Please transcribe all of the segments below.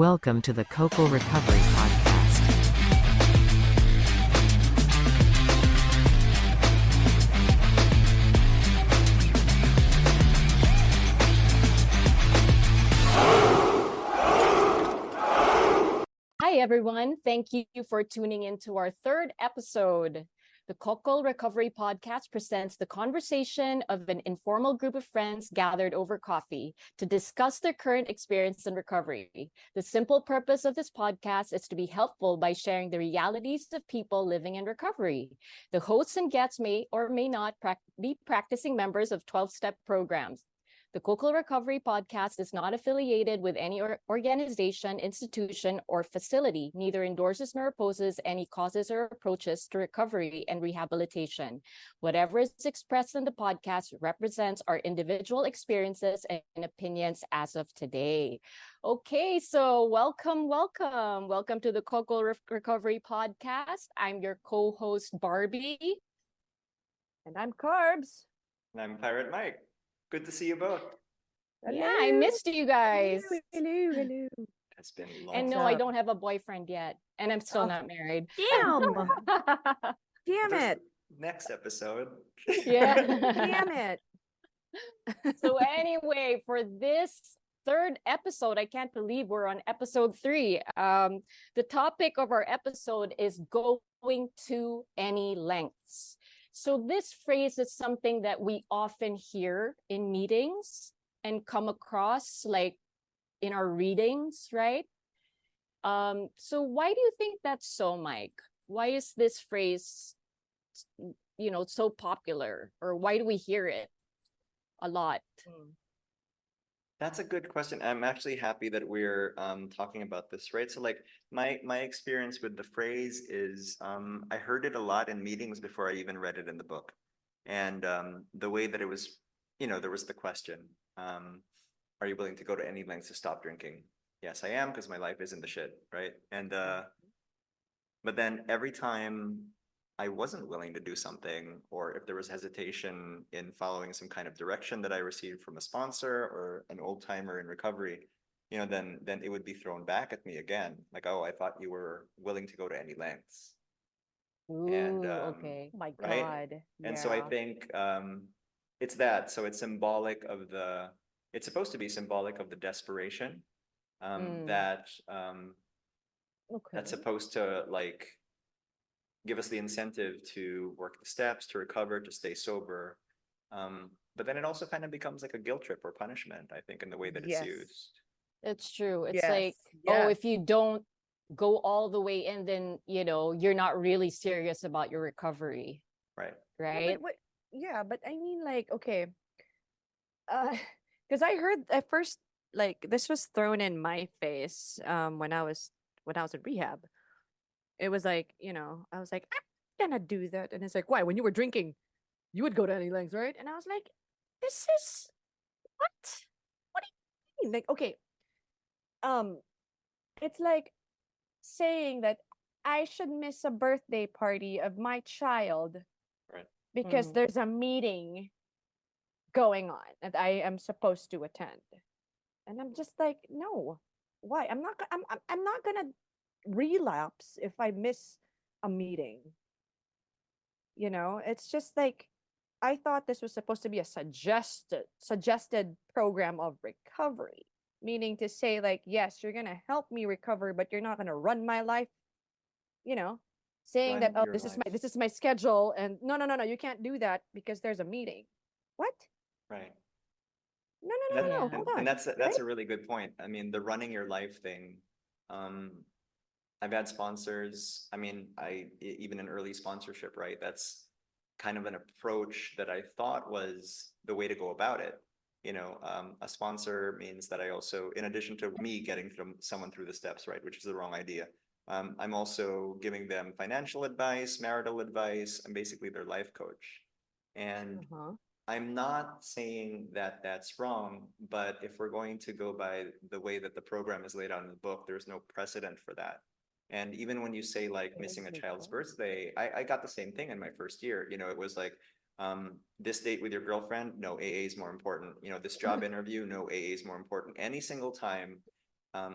Welcome to the Cocoa Recovery Podcast. Hi, everyone. Thank you for tuning in to our third episode. The Cocoa Recovery Podcast presents the conversation of an informal group of friends gathered over coffee to discuss their current experience in recovery. The simple purpose of this podcast is to be helpful by sharing the realities of people living in recovery. The hosts and guests may or may not be practicing members of 12-step programs. The Cocoa Recovery Podcast is not affiliated with any organization, institution, or facility, neither endorses nor opposes any causes or approaches to recovery and rehabilitation. Whatever is expressed in the podcast represents our individual experiences and opinions as of today. Okay, so welcome to the Cocoa Recovery Podcast. I'm your co-host, Barbie. And I'm Carbs. And I'm Pirate Mike. Good to see you both. Hello. Yeah, I missed you guys. Hello. It's been long. And no, What's I up? don't have a boyfriend yet. And I'm still Oh. not married. Damn. Damn There's it. Next episode. Yeah. Damn it. So anyway, for this third episode, I can't believe we're on episode 3. The topic of our episode is going to any lengths. So this phrase is something that we often hear in meetings and come across like in our readings, right? So why do you think that's so, Mike? Why is this phrase, so popular? Or why do we hear it a lot? That's a good question. I'm actually happy that we're talking about this, right? So like my experience with the phrase is I heard it a lot in meetings before I even read it in the book. And the way that it was, there was the question, are you willing to go to any lengths to stop drinking? Yes, I am, because my life is in the shit, right? And but then every time I wasn't willing to do something, or if there was hesitation in following some kind of direction that I received from a sponsor or an old timer in recovery, then it would be thrown back at me again. Like, oh, I thought you were willing to go to any lengths. Ooh, And, okay. Oh my right? God. And so I Yeah. think it's that. So it's symbolic of it's supposed to be symbolic of the desperation that Okay. that's supposed to like give us the incentive to work the steps, to recover, to stay sober. But then it also kind of becomes like a guilt trip or punishment, I think, in the way that it's Yes. used. It's true. It's Yes. like, Yeah. oh, if you don't go all the way in, then, you're not really serious about your recovery, Right. Yeah, right? but I mean, like, okay. Because I heard at first, like, this was thrown in my face when I was in rehab. It was like, I was like, I'm gonna do that. And it's like, why? When you were drinking, you would go to any lengths, right? And I was like, this is what? What do you mean? Like, okay, um, it's like saying that I should miss a birthday party of my child Right. because Mhm. there's a meeting going on that I am supposed to attend. And I'm just like, no. Why? I'm not gonna relapse if I miss a meeting. It's just like I thought this was supposed to be a suggested program of recovery, meaning to say like, yes, you're gonna help me recover, but you're not gonna run my life. Saying that, Run oh, your this is life. this is my schedule, and no, you can't do that because there's a meeting. What? Right. No, And, Yeah. hold and on. that's right? a really good point. I mean, the running your life thing. I've had sponsors. I mean, even in early sponsorship, right? That's kind of an approach that I thought was the way to go about it. A sponsor means that I also, in addition to me getting someone through the steps, right, which is the wrong idea, I'm also giving them financial advice, marital advice. I'm basically their life coach. And Uh-huh. I'm not saying that that's wrong, but if we're going to go by the way that the program is laid out in the book, there's no precedent for that. And even when you say like missing a child's birthday, I got the same thing in my first year. It was like, this date with your girlfriend, no, AA is more important. This job interview, no, AA is more important. Any single time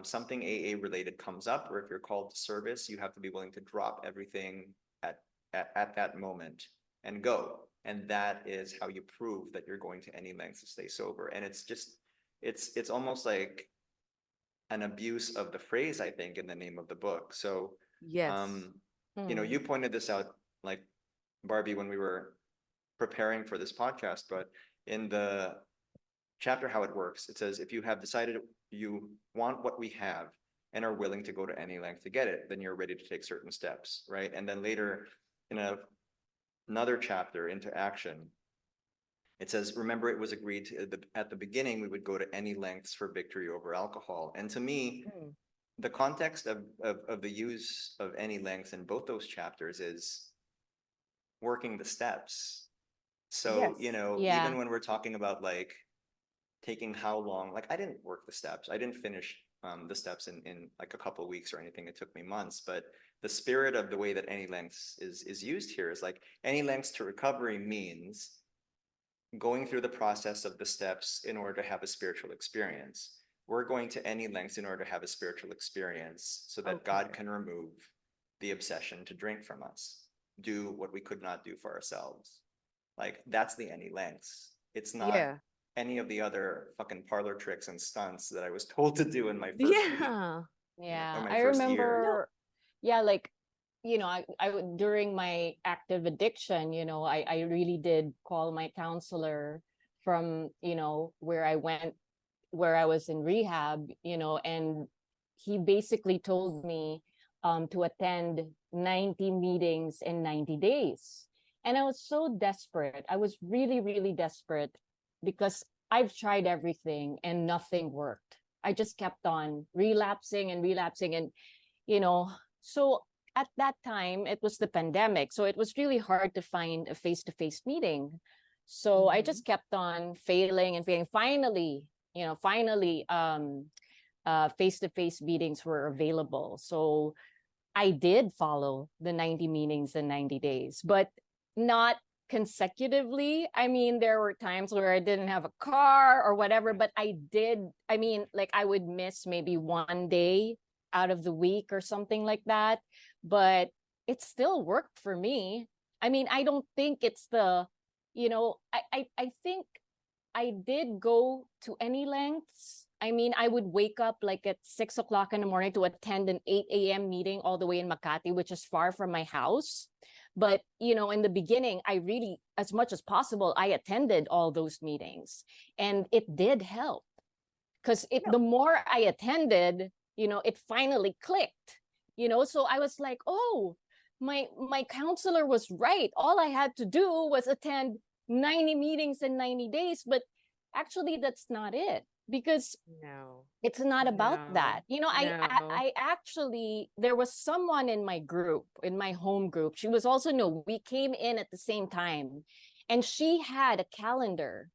something AA related comes up, or if you're called to service, you have to be willing to drop everything at that moment and go. And that is how you prove that you're going to any lengths to stay sober. And it's just, it's almost like an abuse of the phrase, I think, in the name of the book. So, Yes. you pointed this out, like, Barbie, when we were preparing for this podcast, but in the chapter how it works, it says if you have decided you want what we have and are willing to go to any length to get it, then you're ready to take certain steps, right? And then later in another chapter, into action, it says, remember, it was agreed to, at the beginning we would go to any lengths for victory over alcohol. And to me, the context of the use of any lengths in both those chapters is working the steps. So, Yes. Yeah. even when we're talking about like taking how long, like I didn't work the steps. I didn't finish the steps in like a couple of weeks or anything. It took me months, but the spirit of the way that any lengths is used here is like any lengths to recovery means going through the process of the steps in order to have a spiritual experience. We're going to any lengths in order to have a spiritual experience so that God Okay. can remove the obsession to drink from us, do what we could not do for ourselves. Like that's the any lengths. It's not Yeah. any of the other fucking parlor tricks and stunts that I was told to do in my first week, Yeah. or Yeah, my I first year. No. remember, yeah, like, I would, during my active addiction, I really did call my counselor from, where I went, where I was in rehab, and he basically told me to attend 90 meetings in 90 days. And I was so desperate. I was really, really desperate because I've tried everything and nothing worked. I just kept on relapsing and relapsing. And, so at that time, it was the pandemic. So it was really hard to find a face-to-face meeting. So I just kept on failing and failing. Finally, face-to-face meetings were available. So I did follow the 90 meetings in 90 days, but not consecutively. I mean, there were times where I didn't have a car or whatever, but I did. I mean, like I would miss maybe one day out of the week or something like that, but it still worked for me. I mean, I don't think it's I think I did go to any lengths. I mean, I would wake up like at 6 o'clock in the morning to attend an 8 a.m. meeting all the way in Makati, which is far from my house. But, in the beginning, I really, as much as possible, I attended all those meetings, and it did help because the more I attended, it finally clicked, so I was like, oh, my counselor was right. All I had to do was attend 90 meetings in 90 days, but actually that's not it, because No. it's not about that. No. I actually, there was someone in my group, in my home group. She was also, no, we came in at the same time, and she had a calendar.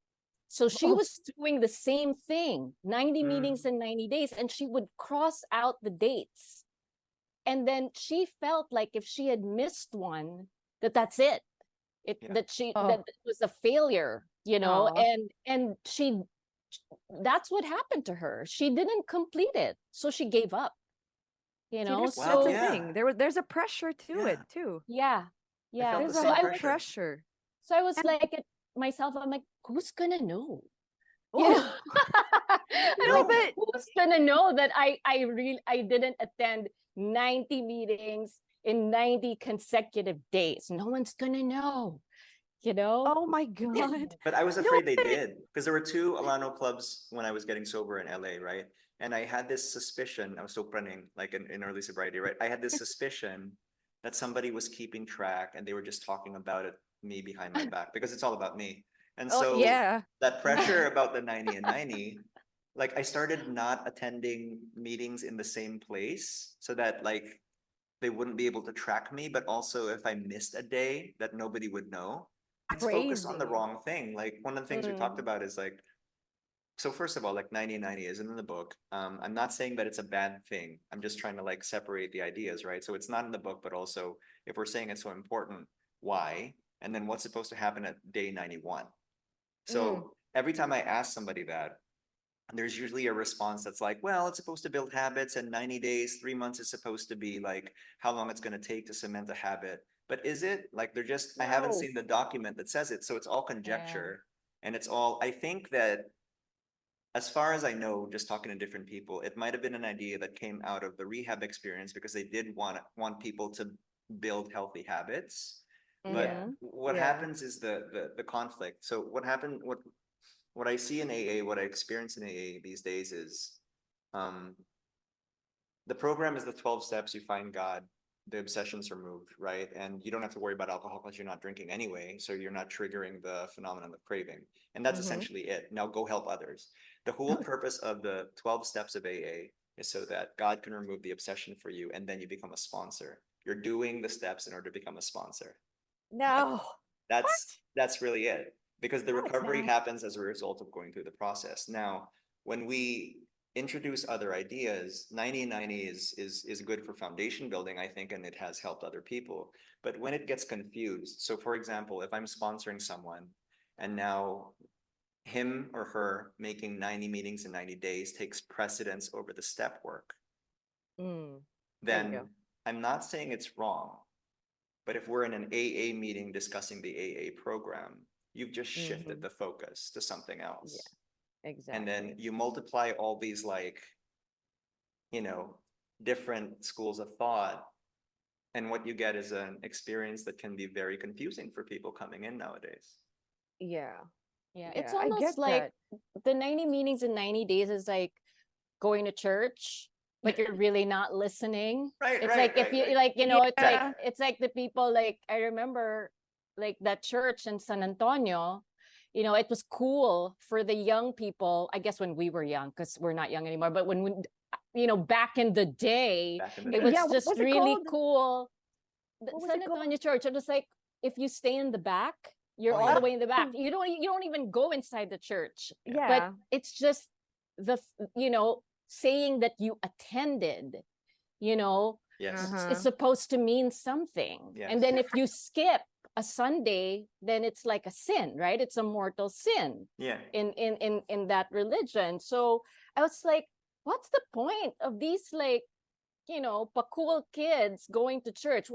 So she was doing the same thing, 90 meetings in 90 days, and she would cross out the dates. And then she felt like if she had missed one, that's it. That it was a failure, Aw. and that's what happened to her. She didn't complete it, so she gave up. See, that's So the yeah. thing. There's a pressure to it too. yeah, I felt There's the a same whole pressure. pressure. so I was And like myself, I'm like, who's gonna know? oh, no, Like, but who's gonna know that I didn't attend 90 meetings in 90 consecutive days? No one's gonna know, oh my God. But I was No, afraid they but did, because there were two Alano clubs when I was getting sober in LA, right? And I had this suspicion, I was so running like in early sobriety, right? I had this suspicion that somebody was keeping track and they were just talking about it, me behind my back, because it's all about me. And oh so yeah. that pressure about the 90 and 90, like I started not attending meetings in the same place so that like they wouldn't be able to track me, but also if I missed a day that nobody would know. It's focused on the Crazy. wrong thing. Like one of the things we talked about is like, so first of all, like 90 isn't in the book. I'm not saying that it's a bad thing. I'm just trying to like separate the ideas, right? So it's not in the book, but also if we're saying it's so important, why? And then what's supposed to happen at day 91? So every time I ask somebody that, there's usually a response that's like, well, it's supposed to build habits, and 90 days, 3 months is supposed to be like how long it's going to take to cement a habit. But is it like they're just, I haven't No. seen the document that says it. So it's all Yeah. conjecture. And it's all, I think that as far as I know, just talking to different people, it might have been an idea that came out of the rehab experience because they did want people to build healthy habits. But Yeah. what Yeah. happens is the conflict. So what I see in AA, what I experience in AA these days is um the program is the 12 steps, you find God, the obsessions removed, right? And you don't have to worry about alcohol because you're not drinking anyway, so you're not triggering the phenomenon of craving. And that's essentially it. Now go help others. The whole purpose of the 12 steps of AA is so that God can remove the obsession for you, and then you become a sponsor. You're doing the steps in order to become a sponsor. No. That's really it, because the No, it's recovery not. happens as a result of going through the process. Now, when we introduce other ideas, 90-90 is good for foundation building, I think, and it has helped other people. But when it gets confused, so for example, if I'm sponsoring someone and now him or her making 90 meetings in 90 days takes precedence over the step work, Mm. There you then go. I'm not saying it's wrong. But if we're in an AA meeting discussing the AA program, you've just shifted Mhm. the focus to something else. And then Exactly. you multiply all these like, you know, different schools of thought. And what you get is an experience that can be very confusing for people coming in nowadays. Yeah. Yeah, it's Yeah, I almost get like that. the 90 meetings in 90 days is like going to church, but you're really not listening. Right, It's right, like if right, you right. like, Yeah. it's like the people like I remember like that church in San Antonio, it was cool for the young people, I guess when we were young, because we're not young anymore, but back in the day, Back in the it day. Yeah, was what just was it really called? cool. The What was San it called? Antonio Church, it was like if you stay in the back, you're Oh all the yeah. way in the back. You don't even go inside the church. But Yeah. it's just saying that you attended, you know, Yes. is Uh-huh. supposed to mean something. And Yes. then if you skip a Sunday, then it's like a sin, right? It's a mortal sin Yeah. in that religion. So I was like, what's the point of these like cool kids going to church,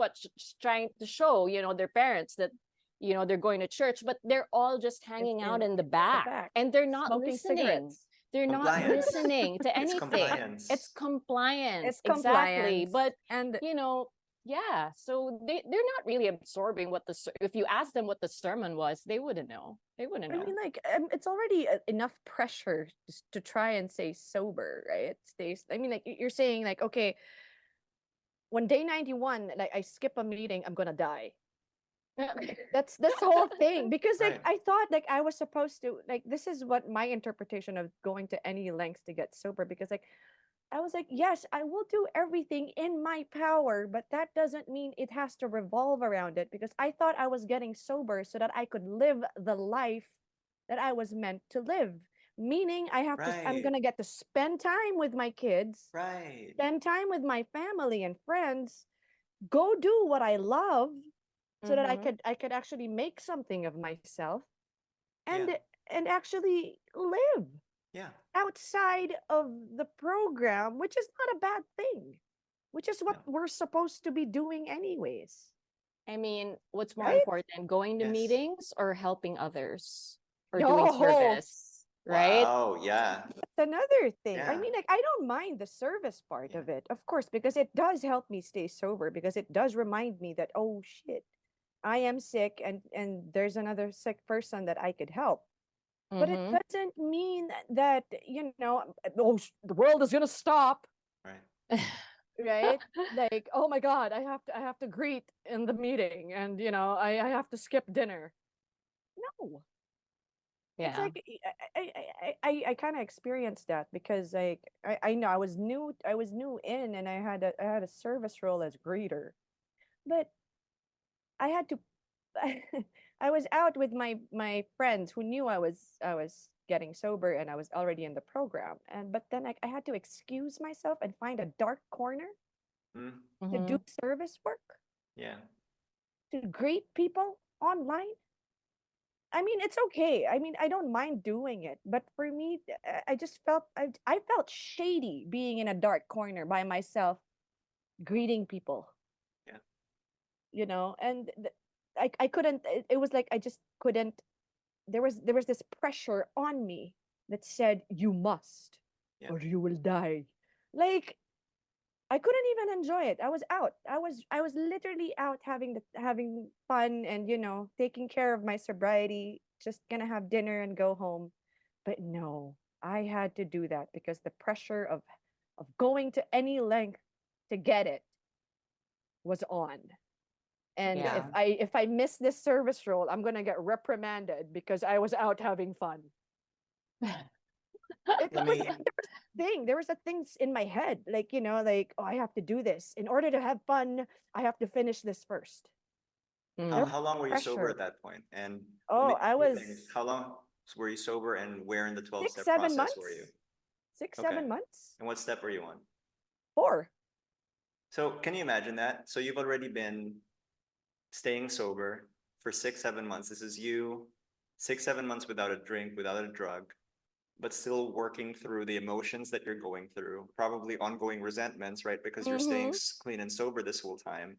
trying to show, their parents that, they're going to church, but they're all just hanging out in the The back back, and they're not smoking listening. cigarettes. They're not Compliance. listening to It's anything. It's compliance. compliance. It's Exactly. compliance. But, And you know, yeah, so they're not really absorbing if you ask them what the sermon was, they wouldn't know. They wouldn't I know. mean, like, it's already enough pressure just to try and stay sober, right? I mean, like, you're saying, like, okay, when day 91, like, I skip a meeting, I'm gonna die. That's the whole thing. Because, like, Right. I thought, like, I was supposed to, like, this is what my interpretation of going to any lengths to get sober, because, like, I was like, yes, I will do everything in my power, but that doesn't mean it has to revolve around it, because I thought I was getting sober so that I could live the life that I was meant to live. Meaning I'm Right. gonna get to spend time with my kids, Right. spend time with my family and friends, go do what I love so that Mhm. I could actually make something of myself Yeah. and actually live Yeah. outside of the program, which is not a bad thing, which is what No. we're supposed to be doing anyways, I mean, what's more right? important, going to Yes. meetings or helping others or doing No, service, right? Wow. Yeah. that's another thing. I Yeah. mean, like, I don't mind the service part Yeah. of it, of course, because it does help me stay sober, because it does remind me that, oh shit, I am sick, and there's another sick person that I could help. But it Mm-hmm. doesn't mean that, oh, the world is gonna stop, Right. right? Like, oh my god, I have to greet in the meeting, and I have to skip dinner. No, it's Yeah. like I kind of experienced that, because, like, I know I was new in, and I had a service role as greeter, but I had to I was out with my friends who knew I was getting sober, and I was already in the program, and but then I had to excuse myself and find a dark corner Mm. to do Mm-hmm. service work, Yeah. to greet people online. I mean, it's okay. I mean, I don't mind doing it, but for me, I just felt I felt shady being in a dark corner by myself, greeting people. Yeah. You know, and I couldn't. It was like I just couldn't. There was this pressure on me that said you must, Yeah. or you will die. Like I couldn't even enjoy it. I was out. I was literally out having fun and taking care of my sobriety, just gonna have dinner and go home. But no, I had to do that because the pressure of going to any length to get it was on. And Yeah. if I miss this service role, I'm gonna get reprimanded because I was out having fun. It Let was me, there was a things in my head, like like, oh, I have to do this in order to have fun. I have to finish this first. Mm. There how long were you was sober at pressure. that point? And let me Oh, I ask you was things. How long were you sober and where in the 12 six step seven process were months you? six Okay. 7 months And what step were you on? 4. So can you imagine that? So you've already been staying sober for 6, 7 months. This is you, 6, 7 months without a drink, without a drug, but still working through the emotions that you're going through, probably ongoing resentments, right? Because you're staying Mm-hmm. clean and sober this whole time,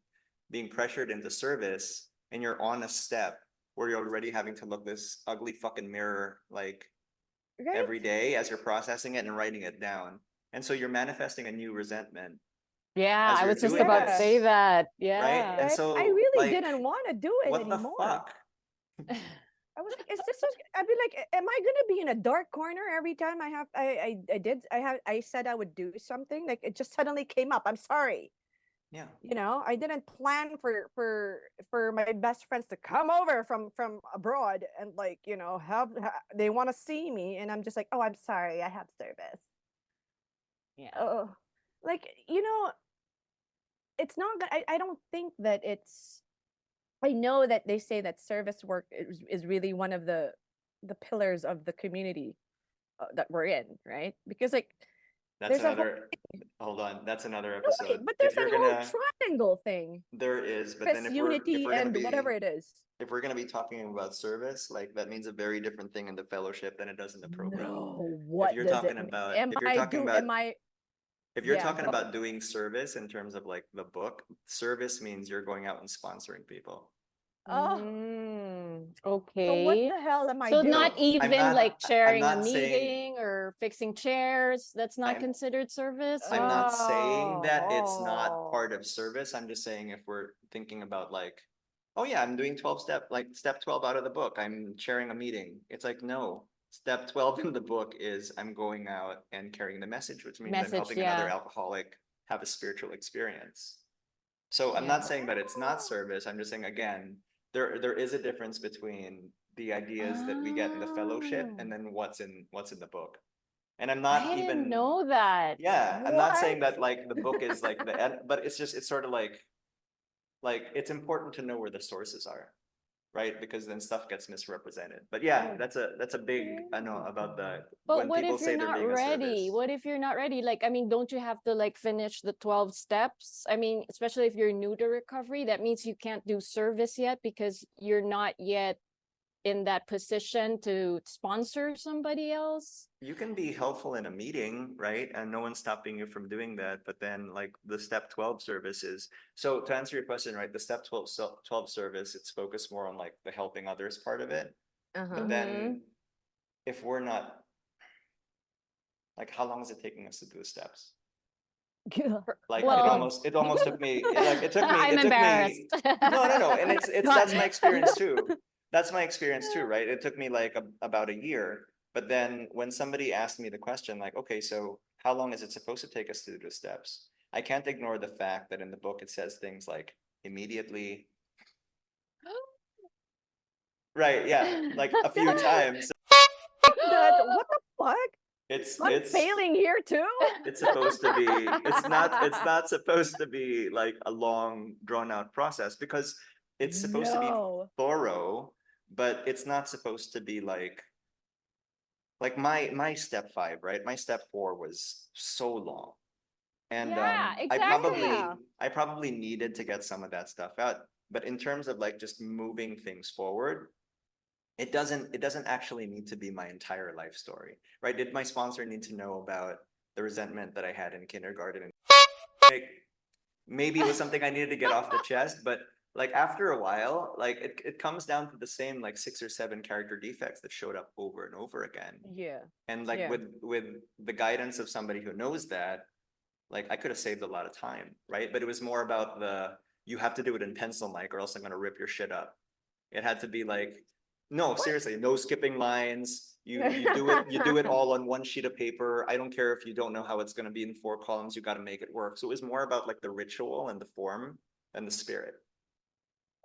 being pressured into service, and you're on a step where you're already having to look this ugly fucking mirror like Right. every day as you're processing it and writing it down. And so you're manifesting a new resentment Yeah, as I you're was just doing about to Yeah. say this, that. right? Yeah. And Right. I so, really like, didn't want to do it what the anymore. fuck? I was like, is this so I'd be like, am I gonna be in a dark corner every time I said I would do something? Like it just suddenly came up. I'm sorry. Yeah. I didn't plan for my best friends to come over from abroad and like they want to see me, and I'm just like, oh, I'm sorry, I have service. Yeah. Oh, like it's not that I don't think that it's. I know that they say that service work is really one of the pillars of the community that we're in, right? Because like That's there's a whole another, but that's another no, wait, episode. but there's If that you're whole gonna, triangle thing. there is, but then Service, if unity, we're gonna and whatever be, it is. if we're gonna be talking about service, like that means a very different thing in the fellowship than it does in the program. No, If what you're does it talking mean? about, Am if you're I talking do? about, Am I? if you're Yeah, talking go. about doing service in terms of like the book, service means you're going out and sponsoring people. Oh, so what Okay. the hell am I So not doing? So even like I'm chairing a not saying, meeting or fixing chairs. That's not I'm, considered service, I'm or not saying Oh, that it's not oh. part of service. I'm just saying if we're thinking about like, oh yeah, I'm doing 12 step, like step 12 out of the book. I'm chairing a meeting. It's like, no, step 12 in the book is I'm going out and carrying the message, which means I'm message. helping another Yeah. alcoholic have a spiritual experience. So I'm Yeah. not saying that it's not service. I'm just saying again, there is a difference between the ideas that we get in the fellowship Oh, and then what's in the book. And I'm I not didn't even, know that. yeah, I'm not saying What? that like the book is like the end, but it's just it's sort of like it's important to know where the sources are, right? Because then stuff gets misrepresented. But yeah, Oh, that's a big I know oh. about the But when what people if you're say they're not being a ready? service. What if you're not ready? Like, I mean, don't you have to like finish the 12 steps? I mean, especially if you're new to recovery, that means you can't do service yet because you're not yet in that position to sponsor somebody else. You can be helpful in a meeting, right? And no one's stopping you from doing that. But then like the step 12 services. So to answer your question, right, the step 12 service, it's focused more on like the helping others part of it. Uh-huh. But Mm-hmm. then if we're not, like how long is it taking us to do the steps? Like Well, it almost took me, I'm it took embarrassed. me, no. And it's, Go that's on. my experience too. That's my experience too, right? It took me like about a year. But then when somebody asked me the question, like, okay, so how long is it supposed to take us to do the steps? I can't ignore the fact that in the book, it says things like immediately, right? Yeah, like a few times. That what the fuck? It's, I'm it's, failing here too. it's supposed to be, it's not supposed to be like a long drawn out process because it's supposed to be No. thorough, but it's not supposed to be like my step 5, right? My step 4 was so long. And Yeah, Yeah. exactly. I probably needed to get some of that stuff out. But in terms of like just moving things forward, it doesn't actually need to be my entire life story, right? Did my sponsor need to know about the resentment that I had in kindergarten? And like, maybe it was something I needed to get off the chest, but like after a while, like it comes down to the same like 6 or 7 character defects that showed up over and over again. Yeah. And like Yeah. with the guidance of somebody who knows that, like I could have saved a lot of time, right? But it was more about you have to do it in pencil, Mike, or else I'm gonna rip your shit up. It had to be like, no, seriously, no skipping lines. You do it all on one sheet of paper. I don't care if you don't know how it's gonna be in 4 columns, you gotta make it work. So it was more about like the ritual and the form than the spirit.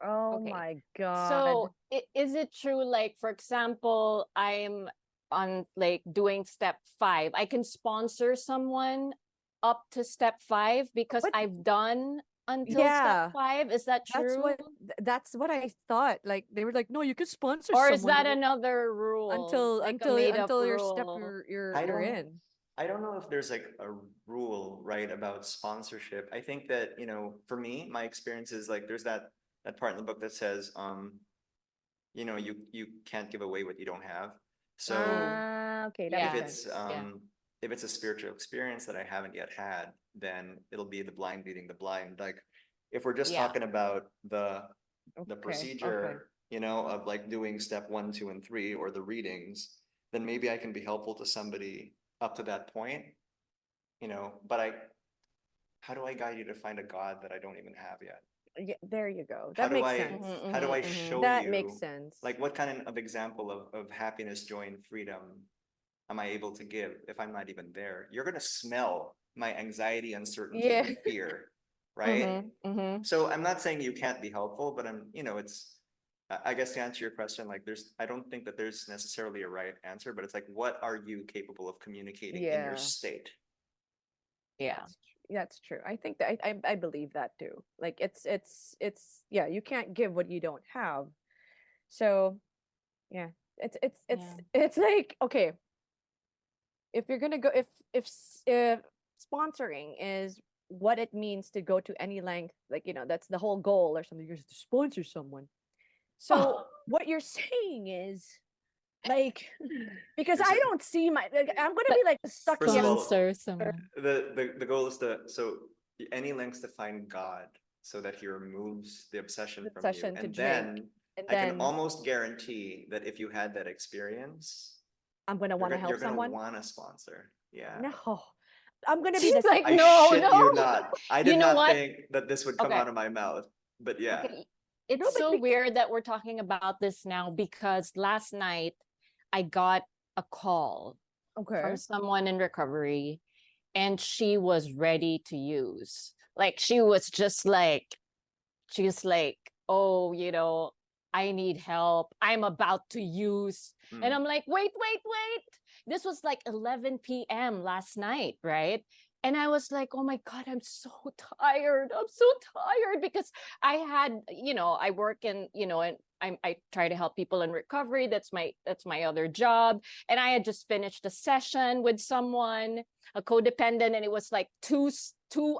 Oh Okay. my God. So is it true, like, for example, I'm on like doing step 5. I can sponsor someone up to step 5 because But- I've done until Yeah. step 5. Is that That's true? what I thought. Like they were like, no, you could sponsor Or is someone that another rule? until like a until made up until your step rule? you're I you're don't- in. I don't know if there's like a rule, right, about sponsorship. I think that, for me, my experience is like there's that part in the book that says, you can't give away what you don't have. So Okay, that Yeah. if makes it's sense. Yeah. if it's a spiritual experience that I haven't yet had, then it'll be the blind leading the blind. Like if we're just Yeah. talking about the Okay, procedure, of like doing step 1, 2, and 3 or the readings, then maybe I can be helpful to somebody up to that point, but how do I guide you to find a God that I don't even have yet? Yeah, there you go. How That do makes I sense. Mhm, how do I mhm, mhm. show That you makes sense. like what kind of example of happiness, joy, and freedom am I able to give if I'm not even there? You're gonna smell my anxiety, uncertainty, Yeah. and fear, right? Mhm. So I'm not saying you can't be helpful, but I guess to answer your question, like I don't think that there's necessarily a right answer, but it's like, what are you capable of communicating in your Yeah. state? Yeah. That's true. I think that I believe that too. Like it's yeah, you can't give what you don't have. So yeah, Yeah. it's like, okay, if you're gonna go, if sponsoring is what it means to go to any length, like that's the whole goal or something, you're just to sponsor someone. So what you're saying is like, because You're I saying- don't see I'm gonna But be like stuck First of here. all, Sponsor someone. the goal is any lengths to find God so that he removes the obsession from you. Obsession to And drink, then and I can then almost guarantee that if you had that experience, I'm gonna want to help you're gonna someone. want to sponsor. Yeah. No, I'm gonna be She's the like, I no, shit no. you not. I did You know not what? think that this would come Okay. out of my mouth. But yeah. Okay. It's No, but so weird that we're talking about this now because last night I got a call okay. from someone in recovery and she was ready to use. Like she's like, oh, I need help. I'm about to use. And Mm. I'm like, wait. This was like 11 p.m. last night, right? And I was like, oh my God, I'm so tired. I'm so tired because I had, I work in, and I try to help people in recovery. That's my other job. And I had just finished a session with someone, a codependent, and it was like 2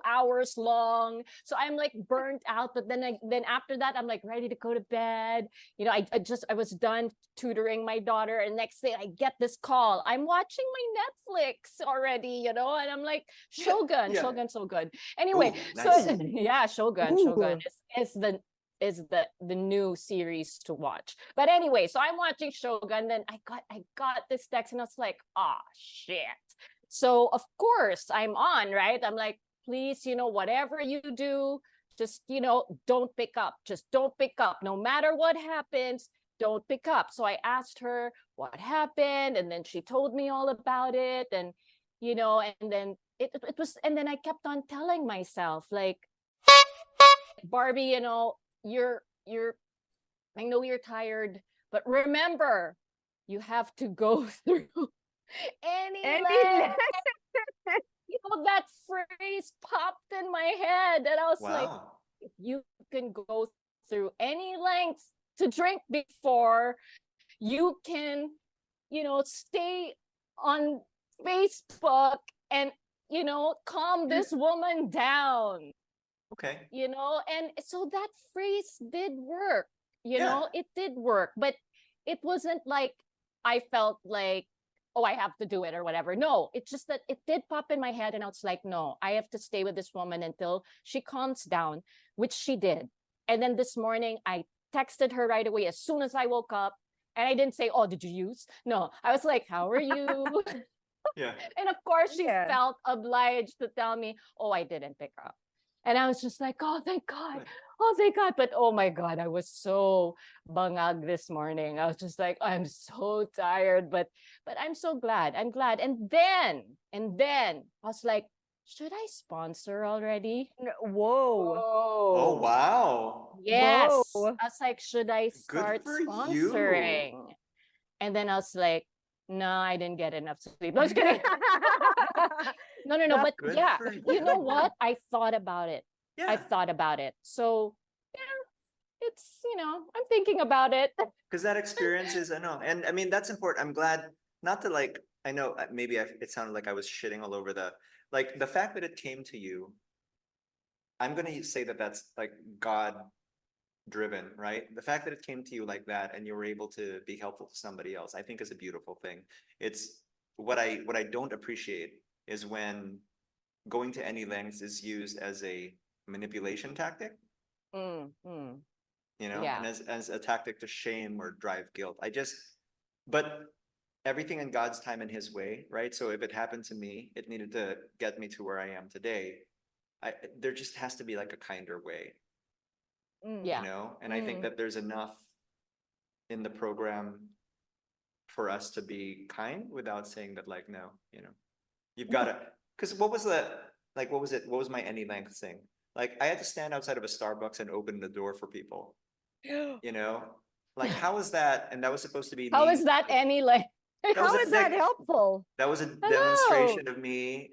hours long. So I'm like burnt out. But then after that, I'm like ready to go to bed. I was done tutoring my daughter, and next day I get this call. I'm watching my Netflix already, and I'm like, Shogun, Yeah. Shogun's so good. Anyway, Ooh, so nice. yeah, Shogun Ooh. is the new series to watch. But anyway, so I'm watching Shogun. Then I got this text, and I was like, oh shit. So of course I'm on, right? I'm like, please, whatever you do, just don't pick up. Just don't pick up. No matter what happens, don't pick up. So I asked her what happened, and then she told me all about it, and and then it was, and then I kept on telling myself like, Barbie, you're I know you're tired, but remember, you have to go through any length. That phrase popped in my head, and I was like, Wow. if you can go through any lengths to drink before, you can, stay on Facebook and, calm this woman down, Okay. and so that phrase did work, Yeah. it did work. But it wasn't like I felt like, oh, I have to do it or whatever. No, it's just that it did pop in my head, and I was like, no, I have to stay with this woman until she calms down, which she did. And then this morning, I texted her right away as soon as I woke up. And I didn't say, oh, did you use? No, I was like, how are you? Yeah. And of course, she Yeah. felt obliged to tell me, oh, I didn't pick up. And I was just like, oh, thank God. Good. Oh, thank God. But oh my God, I was so bangag this morning. I was just like, I'm so tired, but I'm so glad. I'm glad. And then I was like, should I sponsor already? Whoa. Oh, wow. Yes. Whoa. I was like, should I Good start for you. sponsoring? And then I was like, no, I didn't get enough sleep. I was kidding. No. But Good yeah, for you know you. what? I thought about it. I Yeah. thought about it. So yeah, it's, I'm thinking about it. Because that experience is, I know, and I mean, that's important. I'm glad not to like, I know maybe it sounded like I was shitting all over like the fact that it came to you. I'm going to say that that's like God driven, right? The fact that it came to you like that and you were able to be helpful to somebody else, I think is a beautiful thing. It's what I don't appreciate is when going to any lengths is used as a manipulation tactic, Mm, mm, and yeah. as a tactic to shame or drive guilt. But everything in God's time and his way, right? So if it happened to me, it needed to get me to where I am today. There just has to be like a kinder way, Yeah. And I think that there's enough in the program for us to be kind without saying that, like, no, you've got to, because what was it? What was my any length thing? Like, I had to stand outside of a Starbucks and open the door for people, like, how is that? And that was supposed to be How me. is that any like? That was How a is that thing. helpful? That was a I know. demonstration of me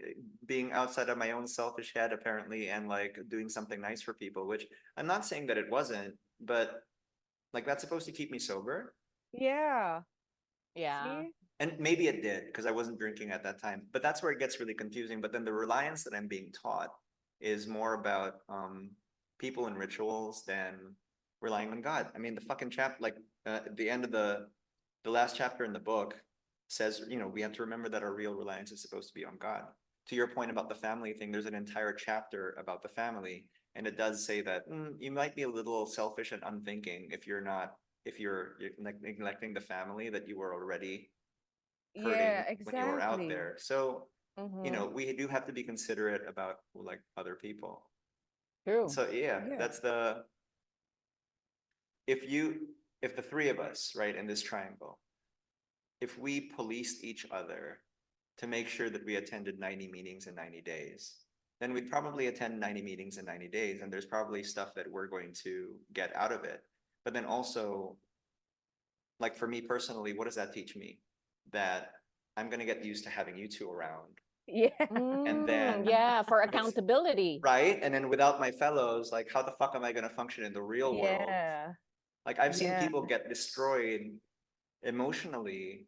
being outside of my own selfish head, apparently, and like doing something nice for people, which I'm not saying that it wasn't, but like that's supposed to keep me sober. Yeah. Yeah. See? And maybe it did because I wasn't drinking at that time. But that's where it gets really confusing. But then the reliance that I'm being taught is more about people and rituals than relying on God. I mean, the fucking like at the end of the last chapter in the book says, we have to remember that our real reliance is supposed to be on God. To your point about the family thing, there's an entire chapter about the family, and it does say that you might be a little selfish and unthinking if you're neglecting the family that you were already hurting Yeah, when you were out exactly. there. So, Mhm. we do have to be considerate about like other people. True. So yeah, Yeah. that's if the three of us, right, in this triangle, if we policed each other to make sure that we attended 90 meetings in 90 days, then we'd probably attend 90 meetings in 90 days. And there's probably stuff that we're going to get out of it. But then also, like for me personally, what does that teach me? That I'm going to get used to having you two around. Yeah. And then Yeah, for accountability. right? And then without my fellows, like how the fuck am I going to function in the real world? Yeah. Like I've seen Yeah. people get destroyed emotionally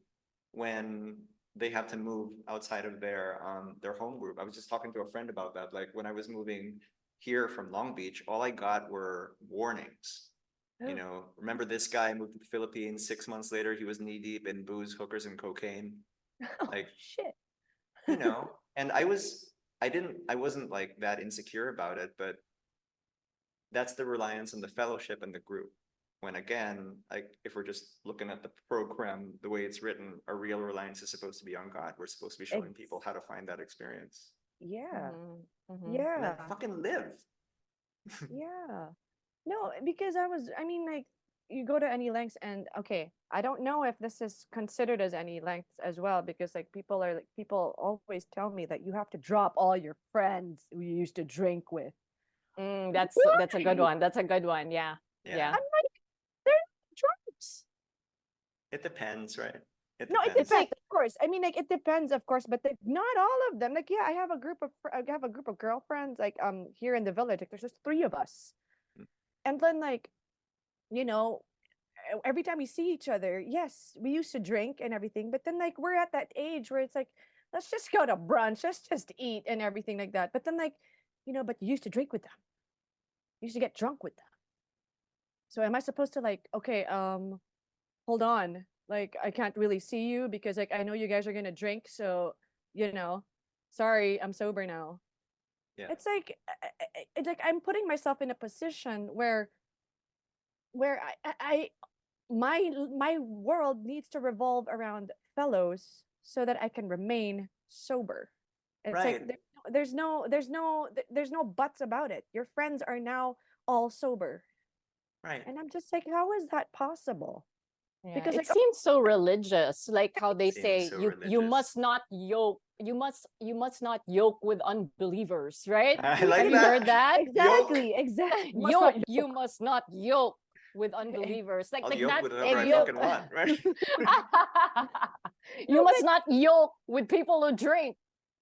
when they have to move outside of their home group. I was just talking to a friend about that. Like when I was moving here from Long Beach, all I got were warnings. Remember this guy moved to the Philippines, 6 months later, he was knee deep in booze, hookers, and cocaine. Like, Shit. And I wasn't like that insecure about it, but that's the reliance on the fellowship and the group. When again, like if we're just looking at the program, the way it's written, our real reliance is supposed to be on God. We're supposed to be showing people how to find that experience. Yeah. Mhm, mhm. And Yeah. then fucking live. Yeah. No, because I mean, like, you go to any lengths, and okay, I don't know if this is considered as any lengths as well, because like people always tell me that you have to drop all your friends who you used to drink with. That's a good Why? one. That's a good one. Yeah. Yeah. I'm like, they're not drunks. It depends, right? It No, it depends. depends, of course. I mean, like, it depends, of course, but like, not all of them. Like, yeah, I have a group of girlfriends, like, here in the village. Like, there's just three of us, Mm. and then like, you know, every time we see each other, yes, we used to drink and everything, but then like we're at that age where it's like, let's just go to brunch, let's just eat and everything like that. But then like, but you used to drink with them, you used to get drunk with them. So am I supposed to like, okay, hold on, like I can't really see you because like I know you guys are gonna drink, so you know, sorry, I'm sober now. Yeah. It's like it's like I'm putting myself in a position where my world needs to revolve around fellows so that I can remain sober. And it's like Right. there's no buts about it. Your friends are now all sober, Right. and I'm just like, how is that possible? Yeah, Because it like, seems so religious, like how they Seems say so you religious. must not yoke, you must not yoke with unbelievers, right? I Have like you that. heard that? Yoke. exactly, must not Yoke, you must not yoke with unbelievers. I'll like yoke that with whoever egg I yolk. fucking want, right? You must but not yoke with people who drink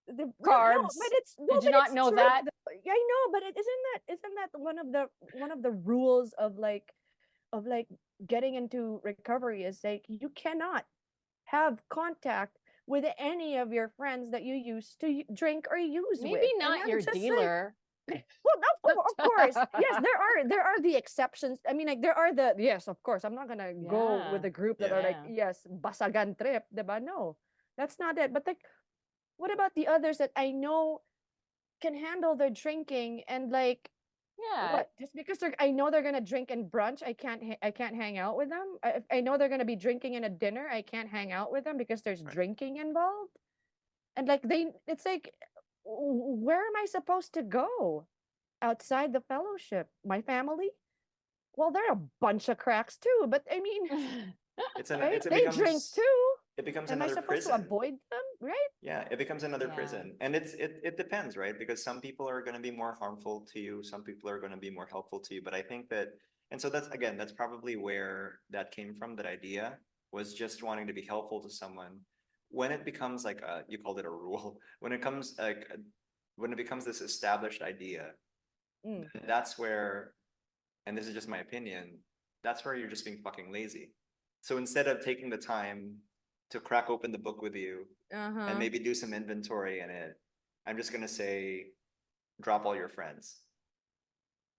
no, but carbs. it's no, Did you but not it's know true. that? I know, but isn't that one of the rules of like getting into recovery is like you cannot have contact with any of your friends that you used to drink or use Maybe with, and not I'm your just like, dealer. well, of course, yes, there are the exceptions. I mean, like there are the yes, of course. I'm not gonna go with Yeah. the group that Yeah. are like Yeah. yes, basagan trip, diba? No, that's not it. But like, what about the others that I know can handle their drinking and like Yeah. what just because I know they're gonna drink in brunch, I can't hang out with them. If I know they're gonna be drinking in a dinner, I can't hang out with them because there's Right. drinking involved. And like it's like, where am I supposed to go outside the fellowship? My family? Well, they're a bunch of cracks too, but I mean, right? They drink too. It becomes Am I another supposed to prison. avoid them? Right? Yeah, it becomes another Yeah. prison. And it depends, right? Because some people are going to be more harmful to you, some people are going to be more helpful to you. But I think that, and so that's again, that's probably where that came from, that idea was just wanting to be helpful to someone. When it becomes like you called it a rule, when it comes like when it becomes this established idea, Mm. that's where, and this is just my opinion, that's where you're just being fucking lazy. So instead of taking the time to crack open the book with you and Uh-huh. maybe do some inventory in it, I'm just gonna say, drop all your friends.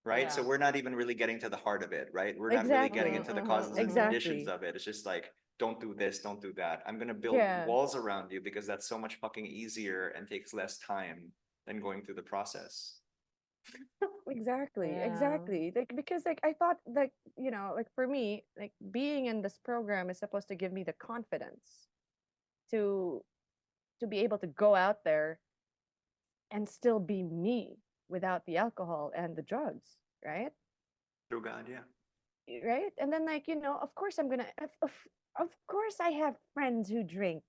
Right? So Yeah. we're not even really getting to the heart of it, right? We're not really getting Exactly. into the Mm-hmm, causes and mm-hmm. conditions Exactly. of it. It's just like, don't do this, don't do that. I'm gonna build Yeah. walls around you because that's so much fucking easier and takes less time than going through the process. Exactly, Yeah. exactly. Like because like I thought like like for me like being in this program is supposed to give me the confidence to be able to go out there and still be me without the alcohol and the drugs, right? Through God, yeah. Right? And then like of course I'm gonna of course I have friends who drink.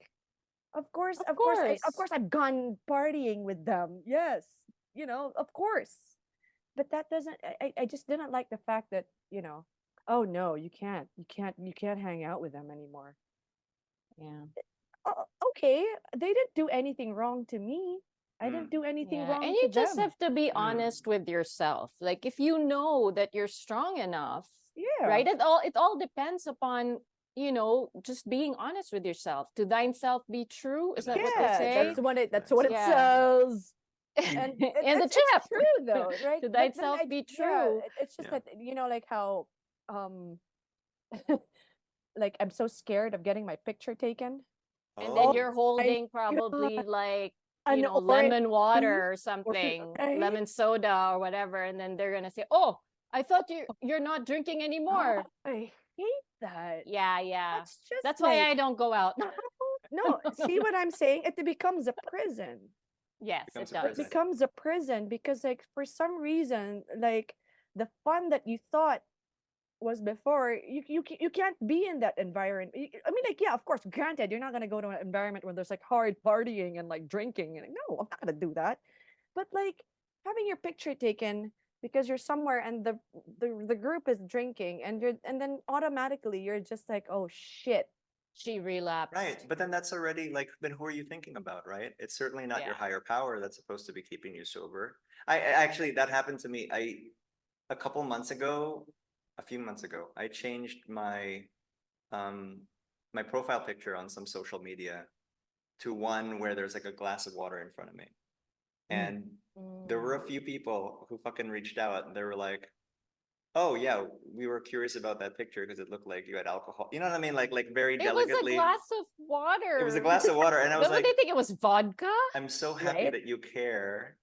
Of Of course. course I've gone partying with them. Yes, of course. But that doesn't I just didn't like the fact that oh no, you can't hang out with them anymore. Yeah. Oh, okay, they didn't do anything wrong to me. I didn't Mm, do anything Yeah. And wrong you to just them. have to be mm. honest with yourself. Like if you know that you're strong enough, Yeah. right? It all depends upon, just being honest with yourself. To thine self be true. Is To that what they Yeah, thyself be say? true. that's To what it thyself be Yeah. true. says. And In the it's chip. true though, right? To But then thyself be yeah, true. it's just Yeah. that like how um like I'm so scared of getting my picture taken. And then Oh, you're My holding God, probably like, an orange lemon juice water or or something, right? lemon soda or whatever. And then they're gonna say, "Oh, I thought you're not drinking anymore." I hate that. Yeah, yeah. That's just That's why I like don't go out. no, see what I'm saying? It becomes a prison. Yes, becomes it a It does. prison. becomes a prison because like for some reason, like the fun that you thought was before, you can't be in that environment. I mean, like, yeah, of course, granted, you're not gonna go to an environment where there's like hard partying and like drinking. And like, no, I'm not gonna do that. But like having your picture taken because you're somewhere and the group is drinking and then automatically you're just like, oh shit. She Right. relapsed. But then that's already like, then who are you thinking about, right? It's certainly not your Yeah. higher power that's supposed to be keeping you sober. Actually, that happened to me. A couple months ago, a few months ago, I changed um, my profile picture on some social media to one where there's like a glass of water in front of me. Mm. And there were a few people who fucking reached out and they were like, Oh yeah, we were curious about that picture because it looked like you had alcohol. You know what I mean? Like very It was a delicately. glass of It was a water. glass of water, and I was But would like, they think it was vodka? I'm so happy Right? that you care,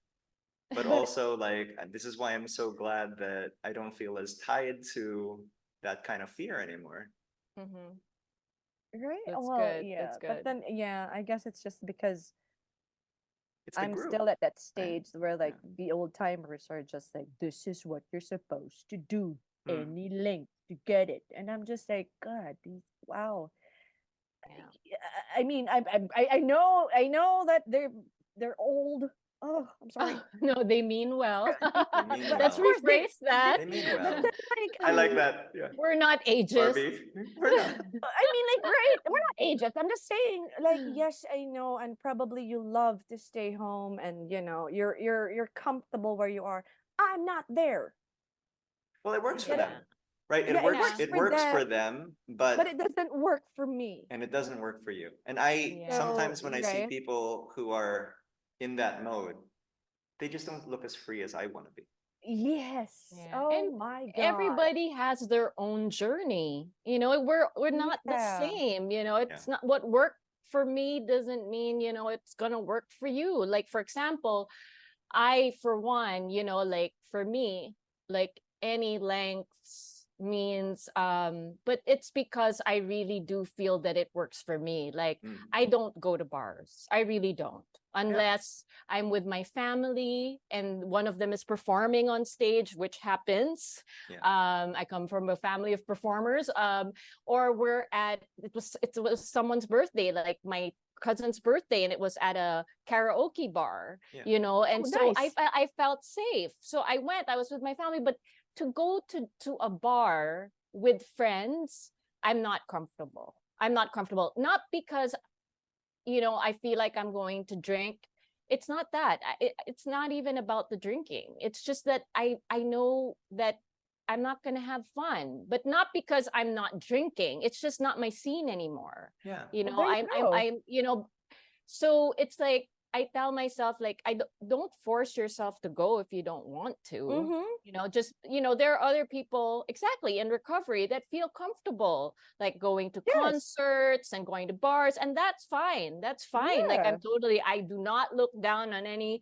but also like this is why I'm so glad that I don't feel as tied to that kind of fear anymore. Mhm. Right? That's Well, good. yeah. That's But good. then, yeah, I guess it's just because It's the I'm group, still at that right? stage where like the old timers are just like, this is what you're supposed to do, Hmm. any length to get it. And I'm just like, God, wow. Yeah. I mean, I know that they're old. Oh, I'm sorry. No, they mean well. They mean But Let's of well. course rephrase that. They mean but well. then like I like that. Yeah, We're not ageist. Barbie. We're not. I mean, like, right? We're not ageist. I'm just saying, like, yes, I know, and probably you love to stay home, and you're comfortable where you are. I'm not there. Well, it works for Get it? them, right? It Yeah, it works. works Yeah. It for works for them, them, but it doesn't work for me. and it doesn't work for you. And I Yeah. So, sometimes when I see right? people who are in that mode, they just don't look as free as I want to be. Yes. Yeah. Oh And my God. everybody has their own journey. We're not the Yeah. same. It's not what worked for me doesn't mean, it's gonna work for you. Like for example, I for one, like for me, like any lengths means but it's because I really do feel that it works for me. Like Mm. I don't go to bars. I really don't. Unless I'm with my family and one of them is performing on stage, which happens. Yeah. I come from a family of performers. Or it was someone's birthday, like my cousin's birthday, and it was at a karaoke bar. Yeah. And Oh, so nice. I felt safe. So I was with my family, but to go to a bar with friends, I'm not comfortable. I'm not comfortable. Not because I feel like I'm going to drink. It's not that. It's not even about the drinking. It's just that I know that I'm not going to have fun, but not because I'm not drinking. It's just not my scene anymore. Yeah. Well, there you go. So it's like I tell myself, like, don't force yourself to go if you don't want to. Mm-hmm. Just there are other people exactly in recovery that feel comfortable, like going to Yes. concerts and going to bars, and that's fine. Like Yeah. I do not look down on any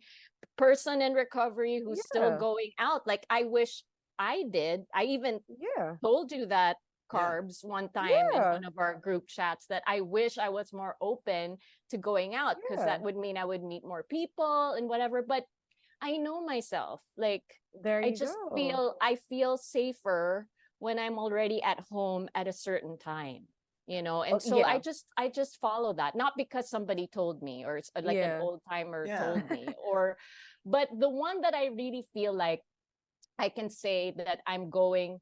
person in recovery who's still Yeah. going out. Like I wish I did. I even Yeah. told you that, Yeah. Carbs, one time in Yeah. one of our group chats, that I wish I was more open to going out, because that Yeah. would mean I would meet more people and whatever. But I know myself, like There I you just go. I feel safer when I'm already at home at a certain time. And Oh, so yeah. I just follow that, not because somebody told me, or it's like an Yeah. old timer Yeah. told me, but the one that I really feel like I can say that I'm going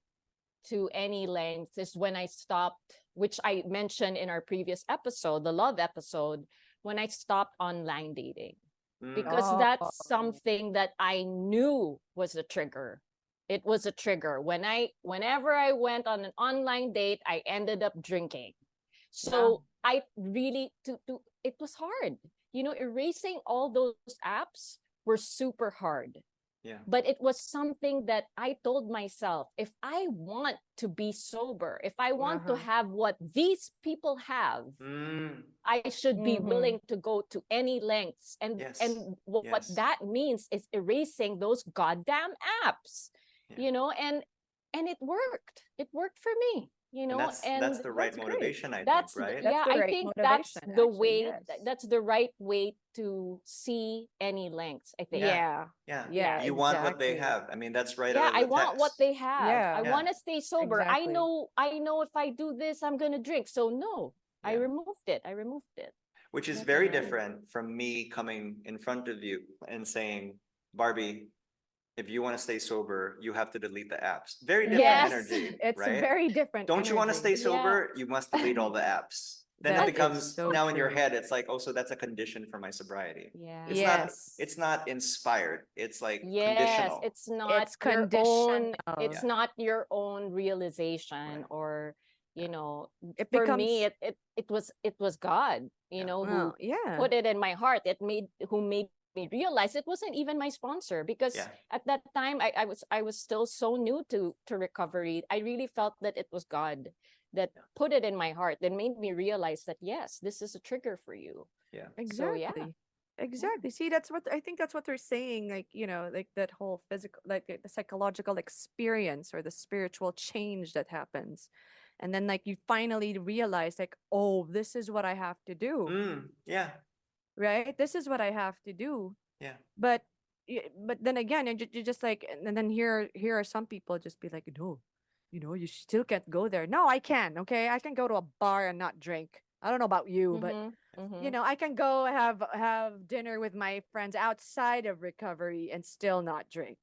to any length is when I stopped, which I mentioned in our previous episode, the love episode, when I stopped online dating. Mm. Because Oh. that's something that I knew was a trigger. It was a trigger. Whenever I went on an online date, I ended up drinking. So I really it was hard. Erasing all those apps were super hard. Yeah. But it was something that I told myself, if I want to be sober, if I want to Uh-huh. have what these people have, Mm. I should be Mhm. willing to go to any lengths. Yes. And what Yes. that means is erasing those goddamn apps. Yeah. And it worked. It worked for me. And that's the right That's great. motivation, I think, That's right? That's the I right think that's motivation, the actually, way yes. that's the right way to see any lengths, I think. Yeah. Yeah. Yeah, You want what they exactly. have. I mean, that's right Yeah, out of I the want what text. they have. I Yeah. Yeah. want to stay sober. Exactly. I know if I do this, I'm gonna drink. So no, I Yeah. removed it. I removed it. Which is That's very right. different from me coming in front of you and saying, Barbie, if you want to stay sober, you have to delete the apps. Very different Yes. energy, It's a right? very different Don't you want to energy. stay sober? You must delete all the apps. Then That it is becomes so now in your true. head, it's like, oh, so that's a condition for my sobriety. Yeah. Yes. It's not inspired. It's like Yes, conditional. it's not It's your own. conditional. It's Yeah. not your own realization, Right. or It for becomes me, it was God, Yeah. who Well, yeah. put it in my heart. Who made me realize it wasn't even my sponsor, because Yeah. at that time I was still so new to recovery. I really felt that it was God that put it in my heart and made me realize that yes, this is a trigger for you. Yeah. So yeah. Exactly. See, that's what I think, that's what they're saying. Like, like that whole physical, like the psychological experience or the spiritual change that happens. And then like you finally realize like, oh, this is what I have to do. Yeah. Right? This is what I have to do. Yeah. But but then again, you're just like, and then here are some people just be like, no, you still can't go there. No, I can. Okay, I can go to a bar and not drink. I don't know about you, but I can go have dinner with my friends outside of recovery and still not drink.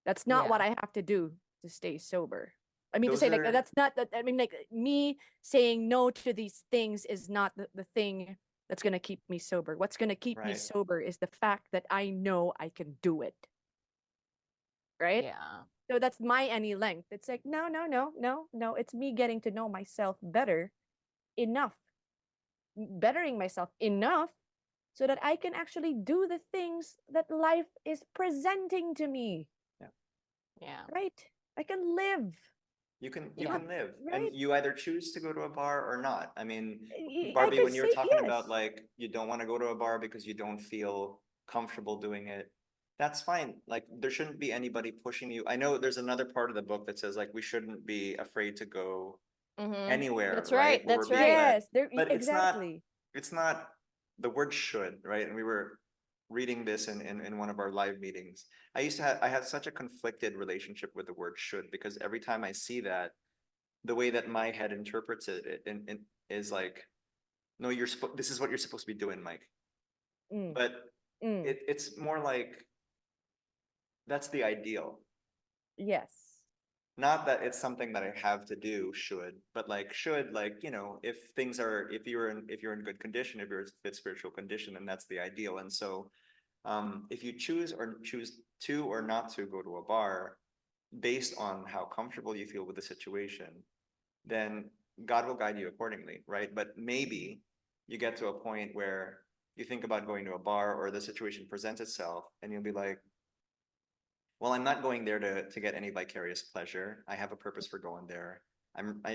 That's not what Yeah. I have to do to stay sober. I mean, to Those say like are that's not that. I mean, like me saying no to these things is not the thing that's gonna keep me sober. What's gonna keep me right. sober is the fact that I know I can do it. Right? Yeah. So that's my any length. It's like, no, no, no, no, no. It's me getting to know myself better enough, bettering myself enough so that I can actually do the things that life is presenting to me. Yeah. Right? I can live. You can Yeah. live, and Right? you either choose to go to a bar or not. I mean, I Barbie, could when you were say talking yes. about like you don't want to go to a bar because you don't feel comfortable doing it, that's fine. Like there shouldn't be anybody pushing you. I know there's another part of the book that says like we shouldn't be afraid to go anywhere, That's right? right. Where we're That's being right. led. Yes, there But exactly. it's not the word should, right? And we were reading this in one of our live meetings. I had such a conflicted relationship with the word should, because every time I see that, the way that my head interprets it is like, no, this is what you're supposed to be doing, Mike. Mm, But mm, it's more like that's the ideal. yes. Not that it's something that I have to do, but like should, like, if you're in good condition, if you're in fit spiritual condition, then that's the ideal. And so if you choose to or not to go to a bar based on how comfortable you feel with the situation, then God will guide you accordingly, right? But maybe you get to a point where you think about going to a bar or the situation presents itself and you'll be like, well, I'm not going there to get any vicarious pleasure. I have a purpose for going there.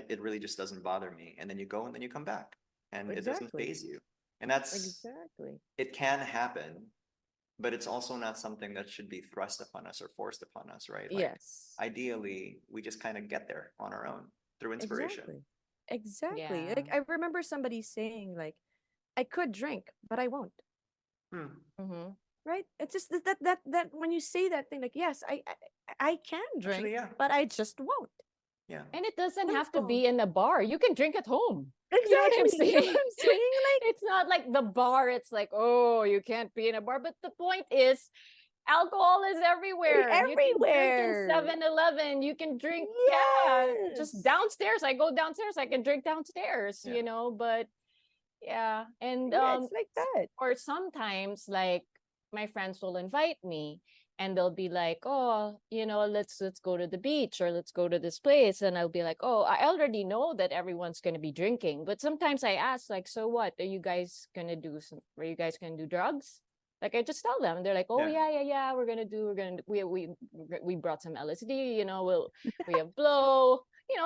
It really just doesn't bother me. And then you go and then you come back and it doesn't Exactly. faze you. And that's, Exactly. it can happen, but it's also not something that should be thrust upon us or forced upon us, right? Like Yes. ideally, we just kind of get there on our own through inspiration. Exactly. Yeah. Like I remember somebody saying like, I could drink, but I won't. Right? It's just that when you say that thing, like, yes, I can drink, Actually, yeah. but I just won't. Yeah. And it doesn't have to Simple. be in a bar. You can drink at home. Exactly. You know what I'm You know saying? what I'm saying? Like, It's not like the bar. It's like, oh, you can't be in a bar. But the point is, alcohol is everywhere. You can drink everywhere. in 7-Eleven. You can drink, just Yes. downstairs. I go downstairs. I can drink downstairs, Yeah. but yeah. And Yeah, it's like that. or sometimes like my friends will invite me and they'll be like, oh, let's go to the beach or let's go to this place. And I'll be like, oh, I already know that everyone's going to be drinking. But sometimes I ask, like, so what? Are you guys going to do drugs? Like I just tell them, and they're like, oh yeah, we're gonna we brought some LSD, we have blow,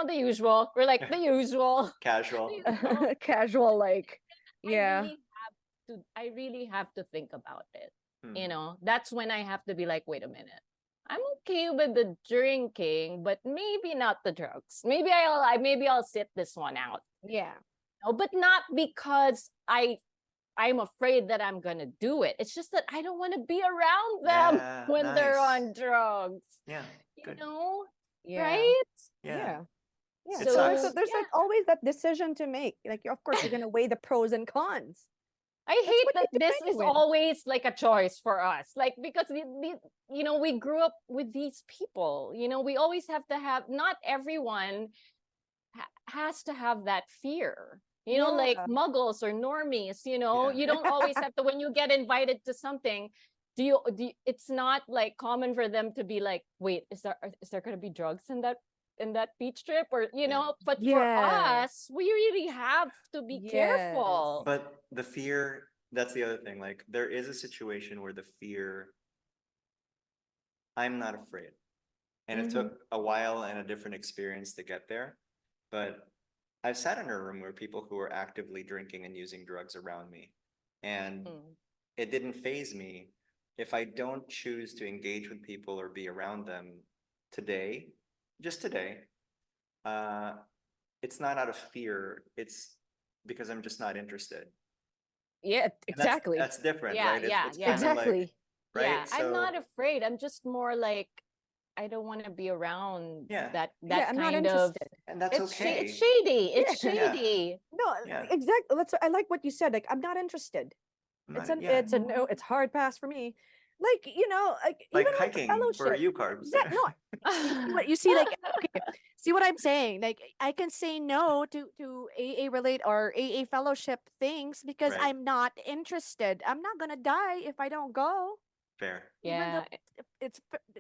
the usual. We're like the usual. Casual. The usual. Casual, like, yeah. I really have to think about it. That's when I have to be like, wait a minute. I'm okay with the drinking, but maybe not the drugs. Maybe I'll sit this one out. Yeah. No, but not because I'm afraid that I'm gonna do it. It's just that I don't want to be around them Yeah, when they're nice. on drugs. Yeah. Good. Yeah. Right? Yeah. Yeah. It So sucks. there's like always that decision to make. Like, of course, you're gonna weigh the pros and cons. I That's hate what that you this define is with. always like a choice for us. Like, because we grew up with these people. We always have to have. Not everyone has to have that fear. Like Yeah. muggles or normies. Yeah. You don't always have to. When you get invited to something, do you? It's not like common for them to be like, wait, is there going to be drugs in that beach trip, or but for Yeah. us, we really have to be Yes. careful. But the fear that's the other thing. Like there is a situation where the fear, I'm not afraid. And it Mhm. took a while and a different experience to get there. But I've sat in a room where people who were actively drinking and using drugs around me. And Mm. it didn't faze me if I don't choose to engage with people or be around them today, just today. Uh, it's not out of fear. It's because I'm just not interested. Yeah, And exactly. that's different, Yeah, right? yeah, It's yeah. kind of like, Exactly. Yeah, right? I'm not So afraid. I'm just more like I don't want to be around yeah, that Yeah, I'm not kind of interested. and that's it's okay. shady. It's Yeah. Yeah, shady. No, yeah. exactly. That's I like what you said. Like, I'm not interested. Not, yeah. It's a no. It's hard pass for me. Like, like even Like with the hiking for fellowship. you carbs. Exact. No, you see, like, okay, see what I'm saying? Like, I can say no to AA relate or AA fellowship things because Right. I'm not interested. I'm not gonna die if I don't go. Fair. Even though Yeah.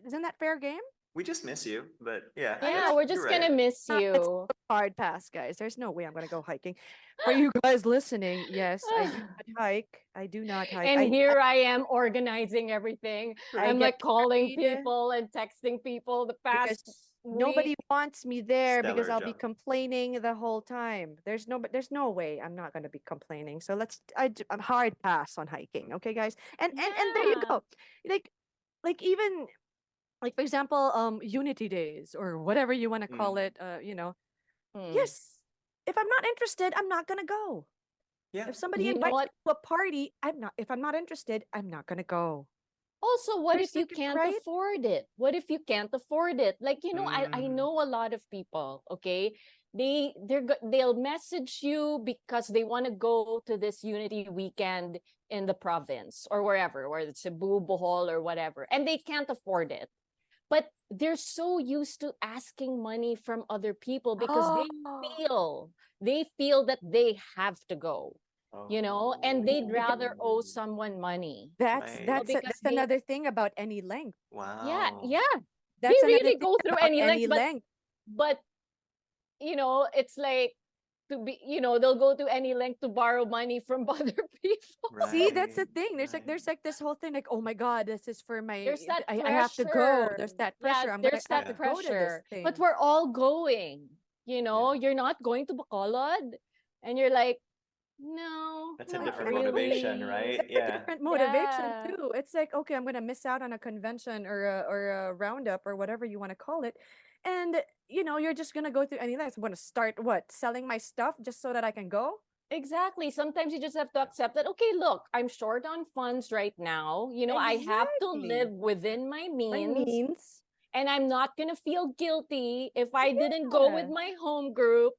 isn't that fair game? We just miss you, but yeah, Yeah, we're you're just right. gonna miss It's you. a hard pass, guys. There's no way I'm gonna go hiking. For you guys listening, yes, I do not hike. I do not hike. And here I am organizing everything. I I'm get like calling married people and texting people the past because week. nobody wants me there because Stellar I'll be job. complaining the whole time. There's no way I'm not gonna be complaining. So I'm hard pass on hiking, okay, guys? And there you Yeah. go. Like even like for example, Unity Days or whatever you want to call Mm. it. Hmm. Yes. If I'm not interested, I'm not gonna go. Yeah. If somebody You know invites what? me to a party, I'm not. If I'm not interested, I'm not gonna go. Also, what There's if you like can't right. afford it? What if you can't afford it? Like, I Mm. know a lot of people, okay? They'll message you because they want to go to this Unity weekend in the province or wherever, where it's Cebu, Bohol, or whatever, and they can't afford it. But they're so used to asking money from other people because Oh, they feel that they have to go, and they'd because rather owe Oh, someone money, right. because that's they another thing about any length. yeah, Wow. yeah. They That's another really thing go through about any lengths, any length. but it's like to be, they'll go to any length to borrow money from other people. See, that's Right. the thing. Right. There's like this whole thing like, oh my God, this is for my There's that I have to go. pressure. There's that Yeah, pressure. there's I have that to Yeah. go to this pressure. But thing. we're all going. Yeah. You're not going to Bacolod, and you're like, no, That's a not different Exactly. motivation, really. right? That's a Yeah. different motivation Yeah. too. It's like, okay, I'm gonna miss out on a convention or a roundup or whatever you want to call it. And you're just gonna go through any lengths. I'm gonna start selling my stuff just so that I can go. Exactly. Sometimes you just have to accept that, okay, look, I'm short on funds right now. I have to live Exactly. within my My means, means. and I'm not going to feel guilty if I didn't go with Yeah. my home group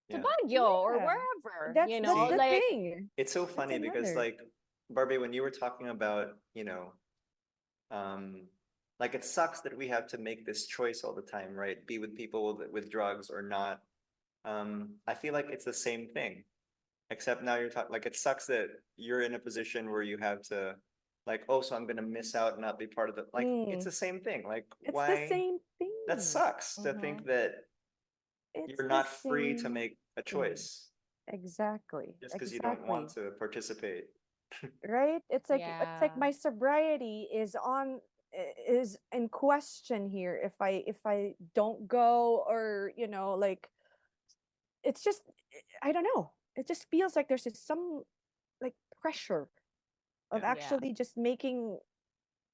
to Yeah. Baguio or Yeah. wherever, That's See, the like, thing. it's so That's funny because another. like Barbie, when you were talking about, um, like it sucks that we have to make this choice all the time, right? Be with people with drugs or not. I feel like it's the same thing, except now you're talking like it sucks that you're in a position where you have to like, oh, so I'm gonna miss out and not be part of the like it's Mm. the same thing. Like It's the why same that thing. sucks to mhm. think that It's you're the not free to same make a thing. choice Exactly. just because you don't want Exactly. to participate. Right? It's like Yeah. my sobriety is in question here if I don't go or like it's just I don't know. It just feels like there's just some like pressure of Yeah. Yeah. actually just making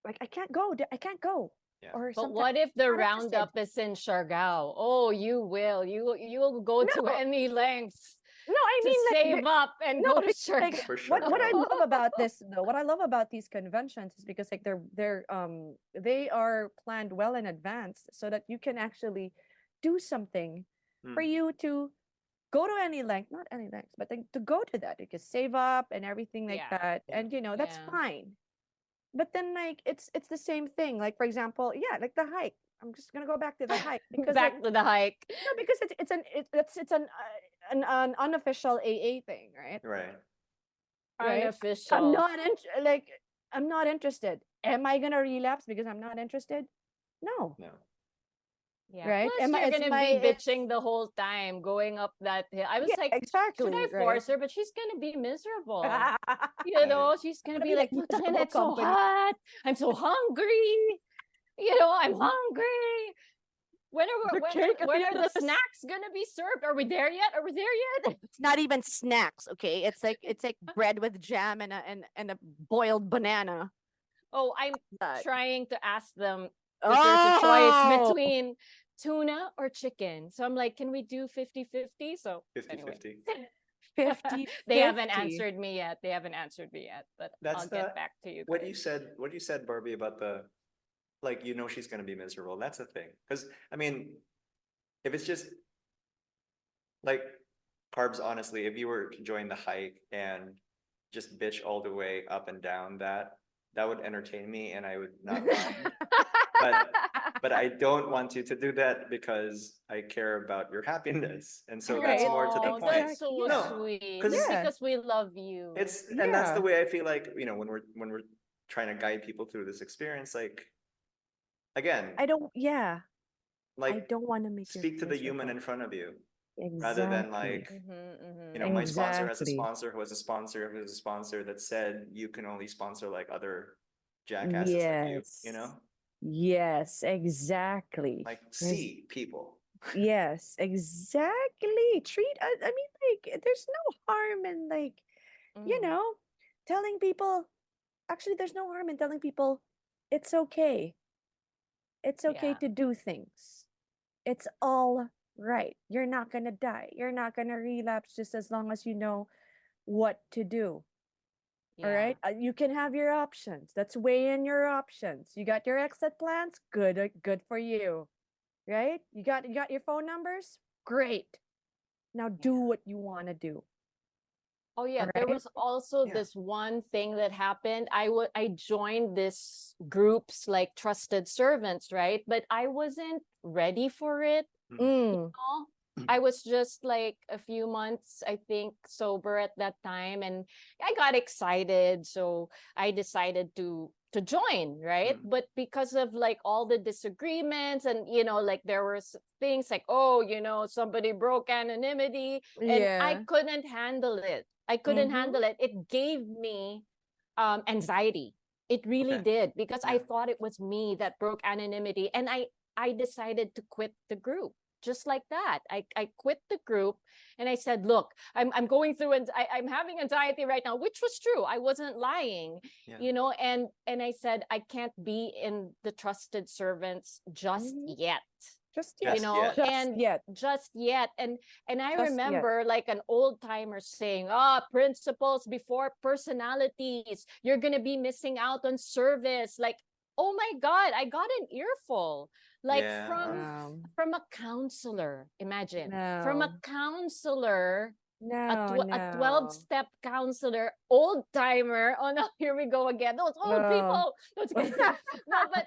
like I can't go. I can't go. Yeah. Or But sometimes what if the I'm not interested. roundup is in Siargao? Oh, you will. You'll go to No, any lengths no, I to mean like save up and no, go to because like Siargao. For what I sure. love about this though, what I love about these conventions is because like they are planned well in advance so that you can actually do something for Hmm. you to go to any length, not any length, but like to go to that. You can save up and everything like Yeah. that. Yeah. And that's Yeah. fine. But then like it's the same thing. Like for example, yeah, like the hike. I'm just gonna go back to the hike because like Back to the hike. no, because it's an unofficial AA thing, right? Right. Right? I'm Unofficial. not like I'm not interested. Am I gonna relapse because I'm not interested? No. No. Yeah. right? Plus, you're Is gonna my be bitching the whole time going up that hill. I was yeah, like, should I exactly, right? force her? But she's gonna be miserable. You Right. know, she's gonna Gonna be be like like, "Putang ina, miserable it's so company. hot. I'm so hungry. You know, I'm hungry. The cake at When the are end the of this. snacks gonna be served? Are we there yet? Are we there yet?" It's not even snacks, okay? It's like bread with jam and a boiled banana. Oh, I'm That. trying to ask them if there's a choice Oh, between tuna or chicken. So I'm like, can we do 50-50? So 50 anyway. 50. 50, They haven't 50. answered me yet. They haven't answered me yet, but That's I'll get back to you what you guys. said, Barbie, about the, like, she's gonna be miserable. That's the thing. Because, I mean, if it's just like Carbs, honestly, if you were to join the hike and just bitch all the way up and down that would entertain me and I would not mind. But I don't want you to do that because I care about your happiness. And so that's Right. more to the Oh, point. that's so Yeah. sweet. because Just Yeah. because we love you. and that's Yeah. the way I feel like, when we're trying to guide people through this experience, like, again, I don't yeah. I like, don't want to make you speak to the human miserable. in front of you rather than Exactly. like, my sponsor has a Exactly. sponsor who has a sponsor who has a sponsor that said you can only sponsor like other jackasses like you, Yes. Yes, exactly. like, There's see people. yes, exactly. Treat I mean, like, there's no harm in, like, you Mm. know, telling people, actually, there's no harm in telling people it's okay. It's okay Yeah. to do things. It's all right. You're not going to die. You're not going to relapse just as long as you know what to do. All Yeah. right. You can have your options. Let's weigh in your options. You got your exit plans? Good, good for you. Right? You got your phone numbers? Great. Now do what you want to do. Oh yeah, All there right? was also Yeah. this one thing that happened. I joined this group's like trusted servants, right? But I wasn't ready for it. Mm. Know? I was just like a few months, I think, sober at that time, and I got excited, so I decided to join, right? Mm. But because of like all the disagreements, and like there were things like, oh, somebody broke anonymity, and I Yeah. couldn't handle it. I couldn't Mm-hmm. handle it. It gave me anxiety. It really Okay. did, because I Yeah. thought it was me that broke anonymity, and I decided to quit the group just like that. I quit the group, and I said, look, I'm going through, and I'm having anxiety right now, which was true. I wasn't lying, Yeah. and I said, I can't be in the trusted servants just Mhm. yet. Just You yet. Just know, yet. Just and yet. just yet. And I Just yet. remember like an old timer saying, principles before personalities. You're gonna be missing out on service. Like, oh my God, I got an earful. Like Yeah. from a counselor. Imagine. From a No. counselor, No, a no. 12-step counselor, old timer. Oh no, here we go again. Those old people. No, but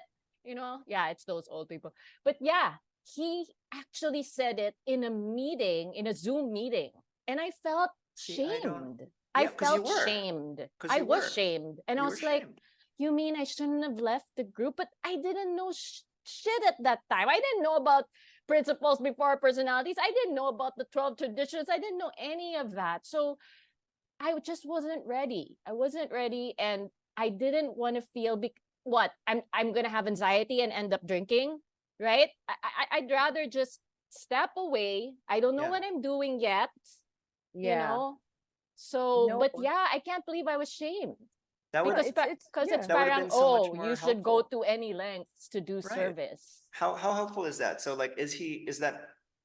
yeah, it's those old people. But yeah, he actually said it in a meeting, in a Zoom meeting. And I felt See, I don't. shamed. I Yeah, because you felt were. shamed. Because I you was were. shamed. And I You were was like, shamed. you mean I shouldn't have left the group? But I didn't know shit at that time. I didn't know about principles before personalities. I didn't know about the 12 traditions. I didn't know any of that. So I just wasn't ready. I wasn't ready, and I didn't want to feel what I'm gonna have anxiety and end up drinking, right? I'd rather just step away. I don't know Yeah. what I'm doing yet, you Yeah. know. So, No. but yeah, I can't believe I was shamed That would because It's because yeah. it's that would have parang, been so much oh, more you should go helpful. to any lengths to do Right. service. How helpful is that? So, like, is that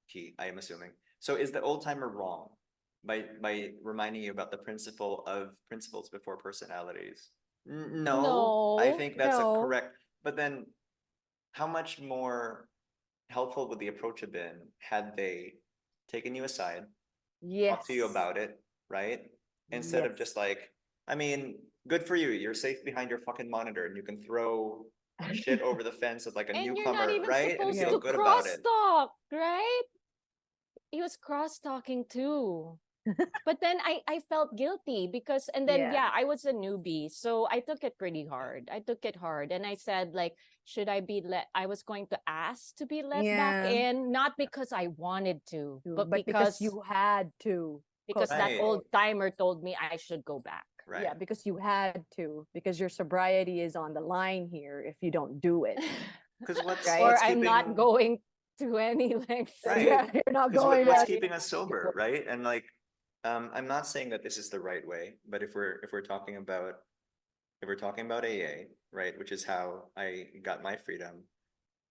he, I am assuming. So is the old timer wrong by reminding you about the principle of principles before personalities? No, I No. think that's a No. correct. But then how much more helpful would the approach have been had they taken you aside, talked to you Yes. about it, right? Instead of Yes. just like, I mean, good for you. You're safe behind your fucking monitor and you can throw shit over the fence of like a And you're not newcomer, even right? And supposed feel to Right. good about it. crosstalk, right? He was cross talking too. But then I felt guilty because, and then, Yeah. I was a newbie. So I took it pretty hard. I took it hard. And I said, like, should I be I was going to ask to be let back Yeah. in, not because I wanted to, but But because because you had to. because that Right. old timer told me I should go back. Right. Yeah, because you had to, because your sobriety is on the line here if you don't do it. Because Right? Or what's I'm not keeping going to any lengths. Right. Yeah, you're not Because going what's to keeping us sober, right? And like, I'm not saying that this is the right way, but if we're talking about AA, right, which is how I got my freedom,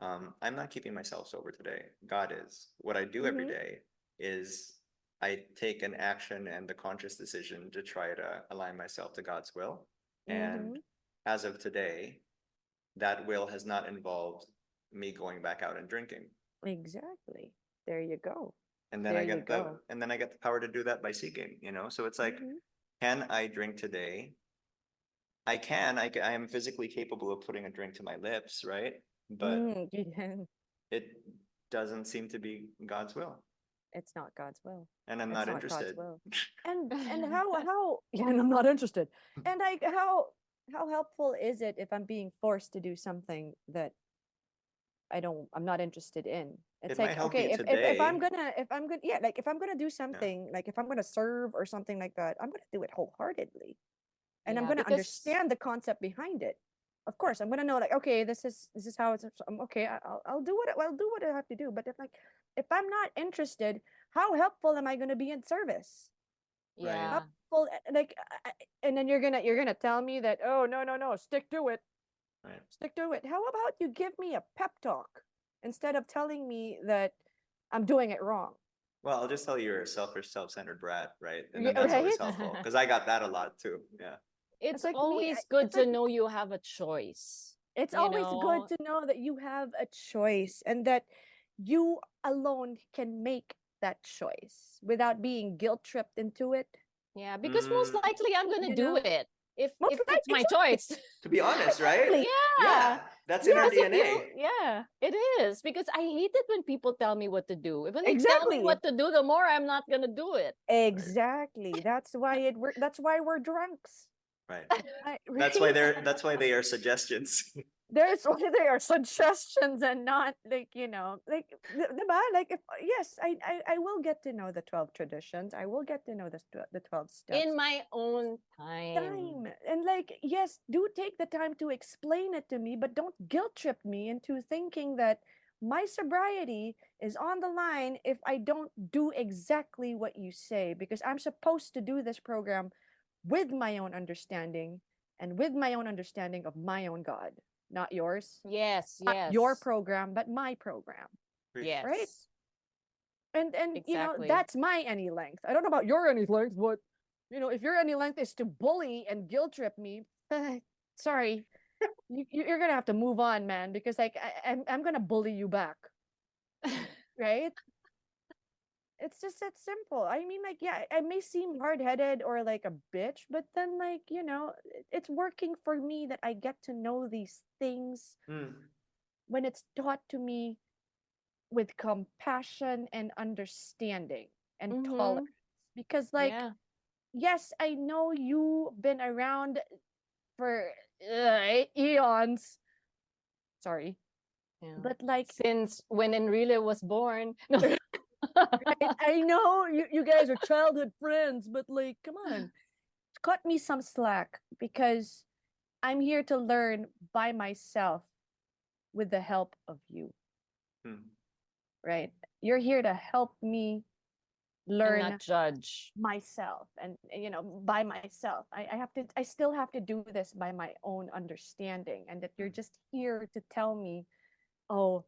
I'm not keeping myself sober today. God is. What I do every Mhm. day is I take an action and the conscious decision to try to align myself to God's will. And Mhm. as of today, that will has not involved me going back out and drinking. Exactly. There you go. And then There you go. I get the power to do that by seeking, you know? So it's like, Mhm. can I drink today? I am physically capable of putting a drink to my lips, right? But Yeah. it doesn't seem to be God's will. It's not God's will. And I'm It's not not God's interested. will. And how yeah, and I'm not interested. And like how helpful is it if I'm being forced to do something that I'm not interested in? It's It might like, help you okay, if I'm today. gonna yeah, like if I'm gonna do Yeah. something, like if I'm gonna serve or something like that, I'm gonna do it wholeheartedly. And I'm Yeah, gonna because understand the concept behind it. Of course, I'm gonna know like, okay, this is how it's. Okay. I'll do I'll do what I have to do. But if I'm not interested, how helpful am I gonna be in service? Right. yeah. Well, and then you're gonna tell me that, oh, no, stick to it, Right. stick to it. How about you give me a pep talk instead of telling me that I'm doing it wrong? Well, I'll just tell you you're a selfish, self-centered brat, right? And then Yeah, that's always right. helpful because I got that a lot too. Yeah. It's It's like always good it's to like know you have a choice, it's you always good know? to know that you have a choice and that you alone can make that choice without being guilt tripped into it. Yeah, because most Mm, likely I'm gonna You do know, it most if right, it's my exactly, choice. to be honest, right? exactly. Yeah. Yeah, that's in our Yes, Because if DNA. it is. Because I hate it when people tell me what to do. When they tell me exactly. what to do, the more I'm not gonna do it. Right. Exactly. That's why we're drunks. Right. Right? That's why they are suggestions. There's why they are suggestions and not like, like diba? Like if yes, I will get to know the 12 traditions. I will get to know the 12 steps. In my own time. Time. And like, yes, do take the time to explain it to me, but don't guilt trip me into thinking that my sobriety is on the line if I don't do exactly what you say, because I'm supposed to do this program with my own understanding and with my own understanding of my own God, not yours, Yes, not your yes, program, but my program, Preach. right? yes. And Exactly. that's my any length. I don't know about your any length, but if your any length is to bully and guilt trip me, sorry, you're gonna have to move on, man, because like I'm gonna bully you back, right? It's just that simple. I mean, like, yeah, I may seem hard headed or like a bitch, but then like it's working for me that I get to know these things Mm, when it's taught to me with compassion and understanding and Mm-hmm. tolerance, because like, Yeah. yes, I know you've been around for eons. Sorry, Yeah. but like, Since when Enrile was born. No. right, I know you guys are childhood friends, but like, come on, cut me some slack because I'm here to learn by myself with the help of you, mm. right? You're here to help me And not learn judge. myself and by myself. I still have to do this by my own understanding, and that you're Mm. just here to tell me, oh,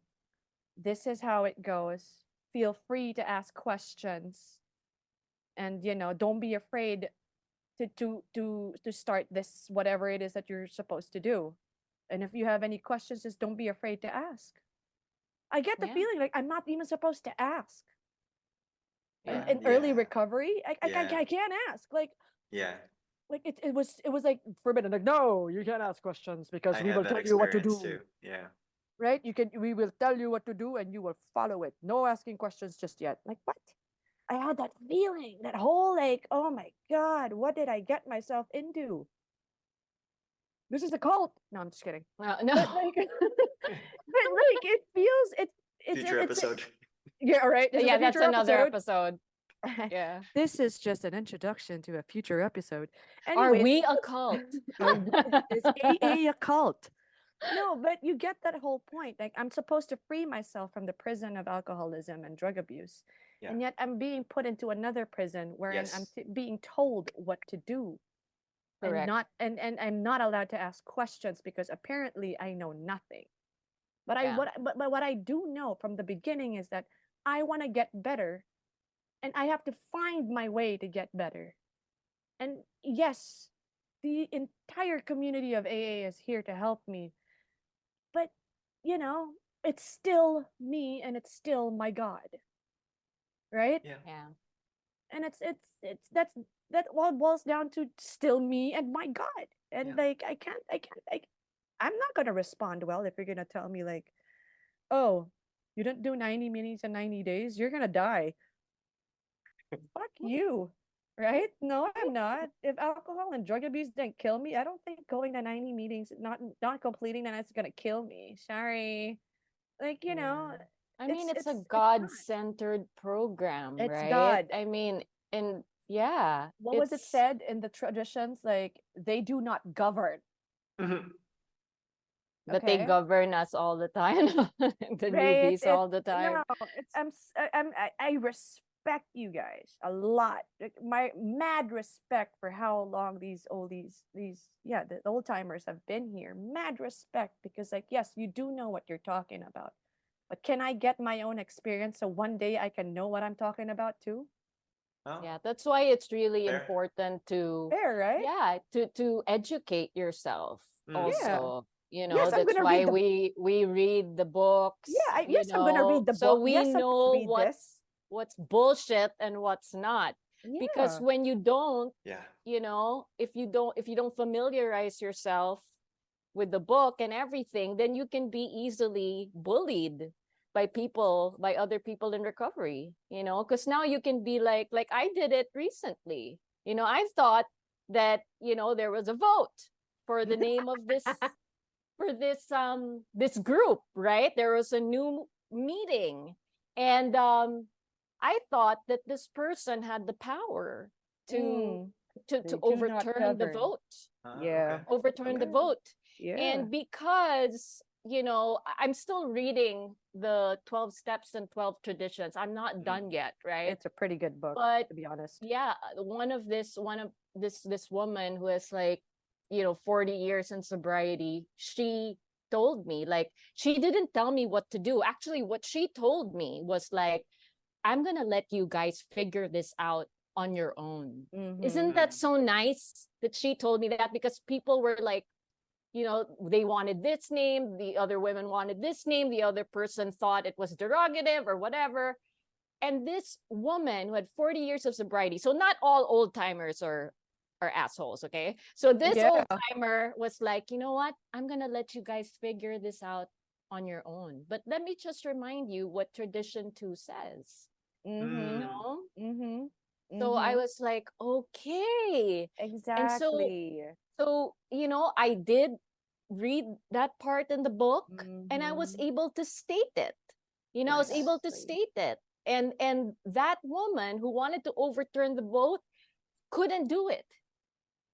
this is how it goes. Feel free to ask questions, and don't be afraid to start this, whatever it is that you're supposed to do. And if you have any questions, just don't be afraid to ask. I get the Yeah. feeling like I'm not even supposed to ask. In, Yeah. in early Yeah. recovery, Yeah. I can't ask. Yeah. Like it was like forbidden. Like, no, you can't ask questions because I we had will that tell you what to experience do. too. Yeah. Right? We will tell you what to do and you will follow it. No asking questions just yet. Like, what? I had that feeling, that whole like, oh my God, what did I get myself into? This is a cult. No, I'm just kidding. No. But like, but like it feels Future episode. yeah, all right. This is Yeah, a that's future another episode. episode. Yeah. This is just an introduction to a future episode. Are Anyways, we a cult? is AA a cult? No, but you get that whole point. Like I'm supposed to free myself from the prison of alcoholism and drug abuse, Yeah. and yet I'm being put into another prison wherein I'm Yes. being told what to do, and Correct. not and I'm not allowed to ask questions because apparently I know nothing. But Yeah. but what I do know from the beginning is that I want to get better, and I have to find my way to get better. And yes, the entire community of AA is here to help me, but you know, it's still me and it's still my God, right? Yeah. Yeah. And it's that all boils down to still me and my God. And Yeah. like I'm not gonna respond well if you're gonna tell me like, oh, you didn't do 90 meetings in 90 days, you're gonna die. Fuck you. Right? No, I'm not. If alcohol and drug abuse didn't kill me, I don't think going to 90 meetings, not completing them, is gonna kill me. Sorry. Like, you know, Yeah. I mean, it's a not. God-centered program, It's right? God. I mean, and yeah, What was it it's said in the traditions? Like, they do not govern. Mhm. but they Okay. govern us all the time, the Right? newbies all the time. No, I respect you guys a lot. Like, my mad respect for how long these the old timers have been here. Mad respect, because like, yes, you do know what you're talking about. But can I get my own experience so one day I can know what I'm talking about too? Oh, Yeah, that's why it's really Fair. important to Fair, right? yeah, to educate yourself Mm. Yeah. also. You know, Yes, I'm that's gonna why read the we read the books, yeah, you yes, I'm gonna read know, the so book. we Yes, I'm gonna know read this. what's bullshit and what's not. Because Yeah. when you don't, Yeah. you know, if you don't familiarize yourself with the book and everything, then you can be easily bullied by other people in recovery, you know, because now you can be like I did it recently. You know, I thought that, you know, there was a vote for the name of this for this group, right? There was a new meeting, and I thought that this person had the power to Mm, to they to do not overturn the govern. vote, Yeah. Okay. overturn the Okay. vote. Yeah. And because, you know, I'm still reading the 12 steps and 12 traditions. I'm not Mhm. done yet, right? It's a pretty good book, But to be honest. yeah, one of this woman who has like, you know, 40 years in sobriety, she told me, like, she didn't tell me what to do. Actually, what she told me was like, I'm gonna let you guys figure this out on your own. Isn't that Mm. so nice that she told me that? Because people were like, you know, they wanted this name, the other women wanted this name, the other person thought it was derogative or whatever. And this woman who had 40 years of sobriety, so not all old timers are assholes, okay? So this Yeah. old timer was like, you know what? I'm gonna let you guys figure this out on your own. But let me just remind you what tradition 2 says, you Mm-hmm. know? Mm-hmm. So I Mhm. was like, okay. And Exactly. so, you know, I did read that part in the book, and I was Mhm. able to state it. You know, I was able to Exactly. state it. And that woman who wanted to overturn the vote couldn't do it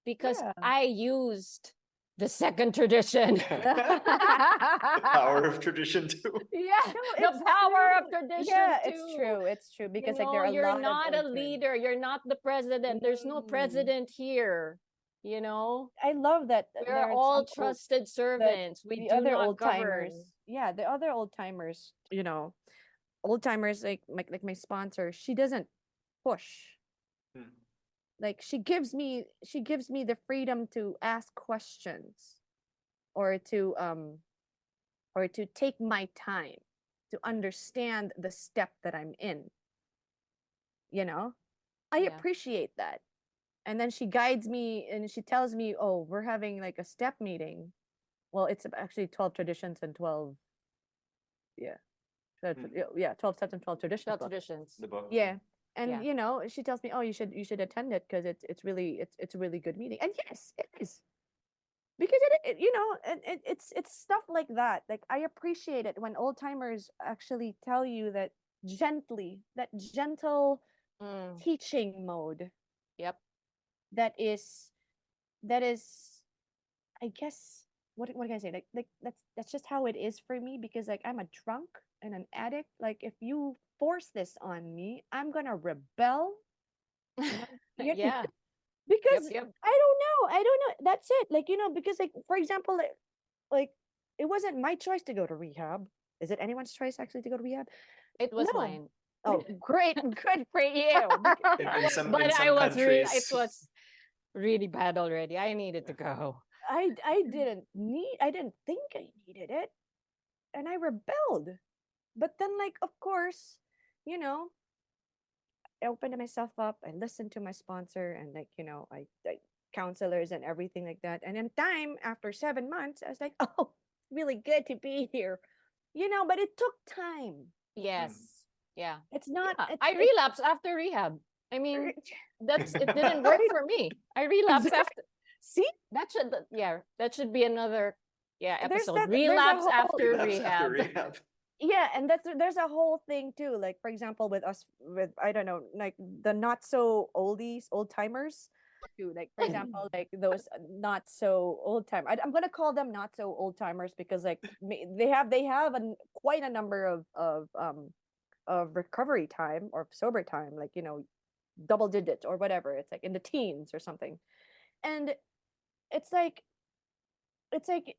because Yeah. I used the second tradition. The power of tradition too. Yeah, No, the it's power of true. tradition Yeah, too. it's true. It's true, You because like know, there are a you're lot of not a old leader. You're not the president. There's no Mm. president here. You know, I love that we're there are all some trusted that servants. We the do other not old timers. govern. Yeah, the other old timers, old timers like my sponsor, she doesn't push. Mm. Like she gives me the freedom to ask questions, or to take my time to understand the step that I'm in. You know, I Yeah. appreciate that. And then she guides me and she tells me, "Oh, we're having like a step meeting." Well, it's actually 12 traditions and 12, yeah, Mm. yeah, 12 steps and 12 traditions 12 book. traditions. The book. Yeah. And Yeah. you know, she tells me, "Oh, you should attend it because it's a really good meeting." And yes, it is. Because you know, and it's stuff like that. Like I appreciate it when old timers actually tell you that gently, that gentle Mm, teaching mode yep. that is I guess what can I say? Like that's just how it is for me because like I'm a drunk and an addict. Like if you force this on me, I'm gonna rebel. And Yeah. Yep. because Yep. I don't know. That's it. Like, you know, because like for example, like it wasn't my choice to go to rehab. Is it anyone's choice actually to go to rehab? It was No. mine. Oh, great. Good for you. In some But I some was really, it countries. was really bad already. I needed to go. I didn't think I needed it and I rebelled. But then like of course, you know, I opened myself up, I listened to my sponsor and like, you know, I counselors and everything like that. And in time after 7 months, I was like, oh, really good to be here. You know, but it took time. Yes. Mm. Yeah. It's not Yeah. it's I it's relapsed after rehab. I mean, it didn't work for me. I relapsed Exact- after See, that should be another there's episode. that there's a Relapse whole after Relapse after rehab. rehab. yeah, and there's a whole thing too. Like for example, with us with I don't know, like the not so oldies, old timers too. Like for example, like those not so old time. I'm gonna call them not so old timers because like they have quite a number of recovery time or sober time, like you know, double digits or whatever. It's like in the teens or something, and it's like it's like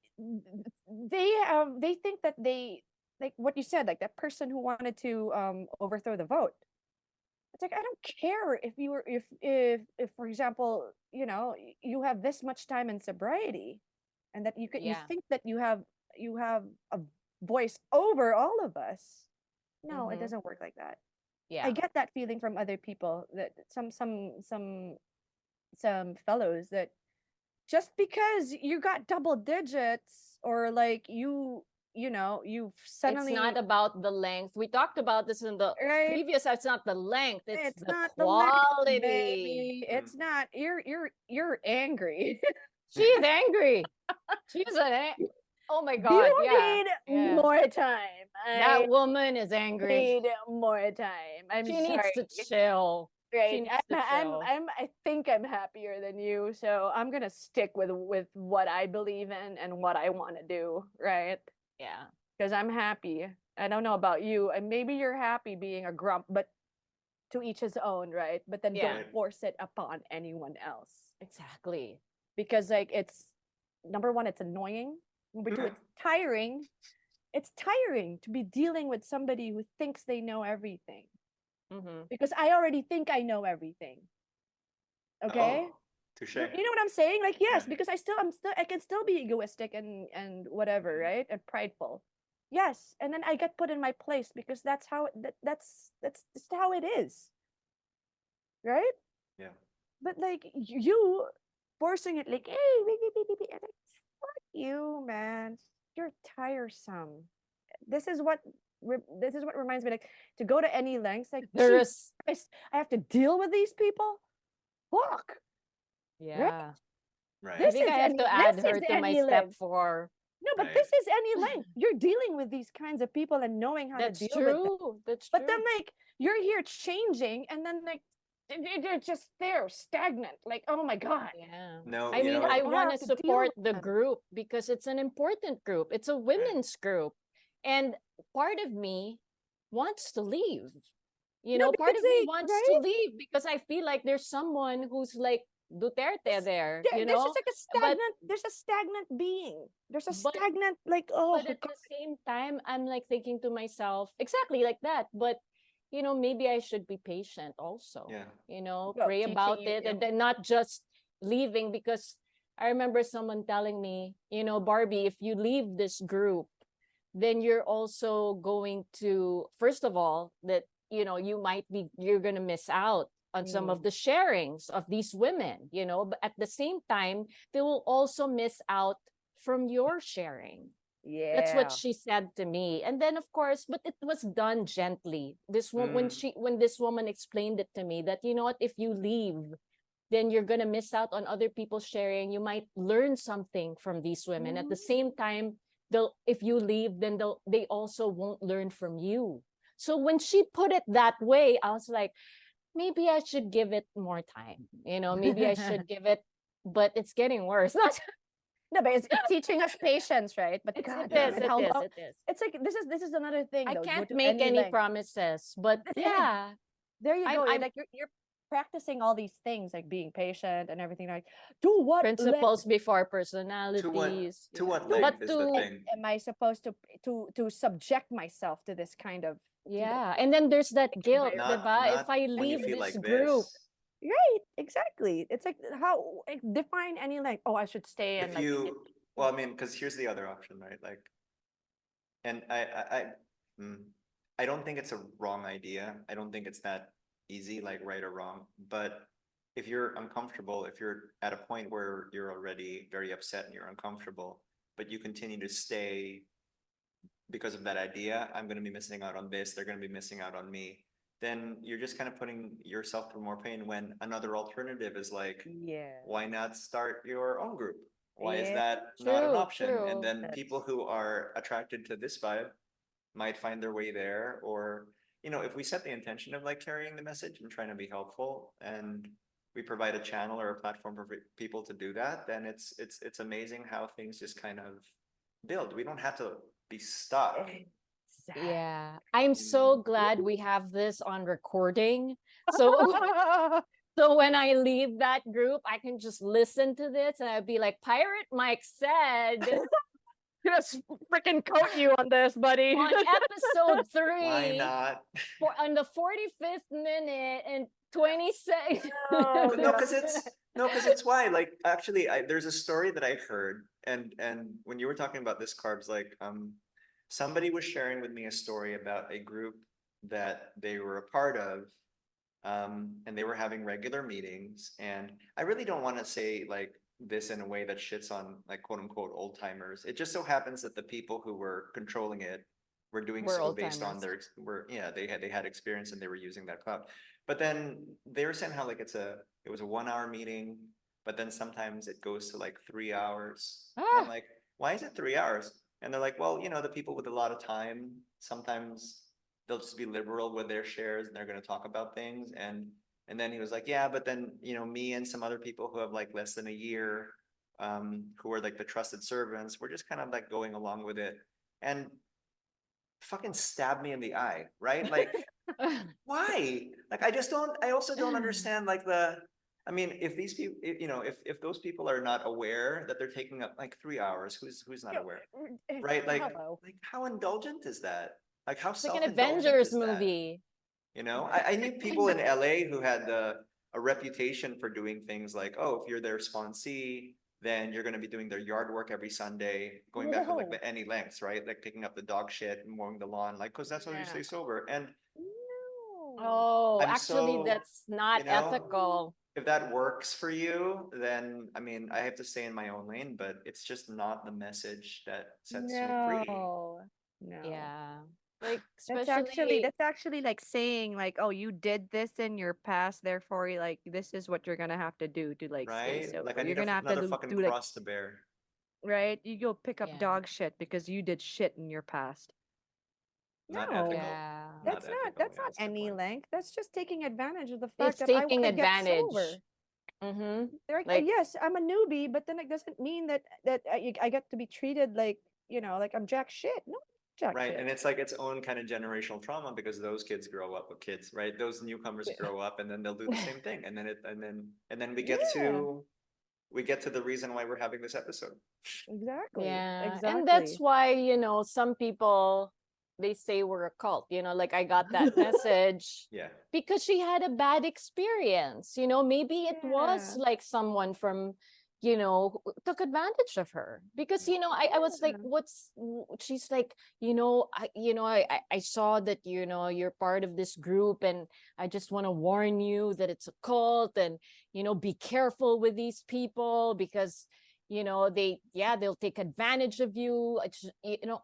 they think that they like what you said, like that person who wanted to overthrow the vote. It's like I don't care if you were if for example, you know, you have this much time in sobriety and that you Yeah. think that you have a voice over all of us. No, it Mm-hmm. doesn't work like that. I Yeah. get that feeling from other people that some fellows that just because you got double digits or like you know you It's not suddenly about the length. We talked about this in the right. previous. It's not the length. It's It's the not the length, quality. baby. Mm. It's not. You're angry. She's angry. She's oh my God. You Yeah. need Yeah. more time. I That woman is angry. need more time. I'm She needs sorry. to chill. She Right. needs to chill. I think I'm happier than you, so I'm gonna stick with what I believe in and what I want to do, right? Yeah. Because I'm happy. I don't know about you, and maybe you're happy being a grump, but to each his own, right? But then Yeah. don't force it upon anyone else Exactly. because like it's number one, it's annoying. Number two, it's tiring. It's tiring to be dealing with somebody who thinks they know everything Mm-hmm. because I already think I know everything. Okay? Oh, touche. You know what I'm saying? Like yes, Yeah. because I can still be egoistic and whatever, right? And prideful. Yes, and then I get put in my place because that's how that's just how it is, right? Yeah. But like you forcing it, like hey, and like, fuck you, man. You're tiresome. This is what this is what reminds me, like to go to any lengths. Like There Jesus is, Christ, I have to deal with these people. Fuck. Right? yeah. Right. I This think is I have any to this add her is to my any step length. 4. No, but Right. this is any length. You're dealing with these kinds of people and knowing how to That's deal with them. true. That's But true. then like you're here changing and then like they're just there stagnant. Like, oh my God. Yeah. No, I you mean, know, I I want to have to deal support with the them. group because it's an important group. It's a women's group. And part of me wants to leave. You No, know, part because of me they wants to right? leave because I feel like there's someone who's like Duterte This- there, you There's know? just like a But stagnant, there's a stagnant being. There's a but stagnant, like, oh but at God. the same time, I'm like thinking to myself, exactly like that. But you know, maybe I should be patient also. yeah. You know, Well, pray teaching about you, it yeah. and then not just leaving because I remember someone telling me, you know, Barbie, if you leave this group, then you're also going to, first of all, that you know, you're gonna miss out on some of Mm. the sharings of these women, you know, but at the same time, they will also miss out from your sharing. Yeah. That's what she said to me. And then of course, but it was done gently. This one when this woman explained it to me that you know what, if you leave, then you're gonna miss out on other people sharing. You might learn something from these women. At the same time, they'll if you leave, then they also won't learn from you. So when she put it that way, I was like, maybe I should give it more time. You know, maybe I should give it, but it's getting worse. No, but it's teaching us patience, right? But It God is, damn it, it how is, long? it is. It's like this is another thing I though. Go can't to make any length. promises, but yeah, There you go. I'm Like you're practicing all these things, like being patient and everything. Like, to what principles length? before To personalities. what To what length is the to length thing? am I supposed to subject myself to this kind of, Yeah, and then there's that guilt, environment? diba? If Not I when you leave feel this like group, this. Right, exactly. It's like how, like, define any, like, oh, I should stay and If like you, well, I mean, because here's the other option, right? Like, and mm, I don't think it's a wrong idea. I don't think it's that easy, like right or wrong. But if you're uncomfortable, if you're at a point where you're already very upset and you're uncomfortable, but you continue to stay because of that idea, I'm going to be missing out on this, they're going to be missing out on me, then you're just kind of putting yourself through more pain when another alternative is like, yeah, why not start your own group? Why is yeah, that not an true, option? And true. then people that's who are attracted to this vibe might find their way there. Or, you know, if we set the intention of like carrying the message and trying to be helpful and we provide a channel or a platform for people to do that, then it's amazing how things just kind of build. We don't have to be stuck. exactly. Yeah, I'm so glad we have this on recording. So so when I leave that group, I can just listen to this and I'd be like, Pirate Mike said Just freaking quote you on this, buddy. on episode Why 3 not? for on the 45th minute and 20 seconds. Oh, No, God. because it's why. Like, actually, there's a story that I heard, and when you were talking about this carbs, like, somebody was sharing with me a story about a group that they were a part of, and they were having regular meetings. And I really don't want to say like this in a way that shits on like quote unquote old timers. It just so happens that the people who were controlling it were doing We're so old based on timers. yeah, they had experience and they were using that cloud. But then they were saying how like it was a 1 hour meeting, but then sometimes it goes to like 3 hours. And I'm Ah, like, why is it 3 hours? And they're like, well, you know, the people with a lot of time, sometimes they'll just be liberal with their shares and they're going to talk about things. And then he was like, yeah, but then, you know, me and some other people who have like less than a year, who are like the trusted servants, we're just kind of like going along with it. And fucking stab me in the eye, right? Like, why? Like, I also don't understand like I mean, if these people, you know, if those people are not aware that they're taking up like 3 hours, who's not Yo, aware, right? hello. Like how indulgent is that? Like how it's like an self-indulgent Avengers is that? movie. You know, I knew people in LA who had a reputation for doing things like, oh, if you're their sponsee, then you're going to be doing their yard work every Sunday, going back to like Whoa. the any lengths, right? Like picking up the dog shit and mowing the lawn, like, because that's how you Yeah. stay sober. And No. Oh, I'm actually, so, that's not you know, ethical. if that works for you, then I mean, I have to stay in my own lane, but it's just not the message that sets me free. No. No. Yeah. Like, That's especially, actually like saying like, oh, you did this in your past, therefore like this is what you're gonna have to do to like stay Right? Like sober. I You're need gonna have to another fucking do like, cross to bear. right? You go pick up yeah, dog shit because you did shit in your past. Not No. ethical. yeah. Not ethical. That's Yeah, not that's a good any point. length. That's just taking advantage of the fact It's that I want taking to get advantage. sober. Mm-hmm. Like, Like, yes, I'm a newbie, but then it doesn't mean that I get to be treated like, like I'm jack shit. No, jack Right. shit. And it's like its own kind of generational trauma because those kids grow up with kids, right? Those newcomers grow up and then they'll do the same thing. And then Yeah, we get to the reason why we're having this episode. exactly. yeah. And that's Exactly. why, some people, they say we're a cult, like I got that message Yeah. because she had a bad experience. Maybe it was Yeah. like someone from, who took advantage of her because, I was like, Yeah. she's like, I saw that, you're part of this group and I just want to warn you that it's a cult and, be careful with these people because they'll take advantage of you.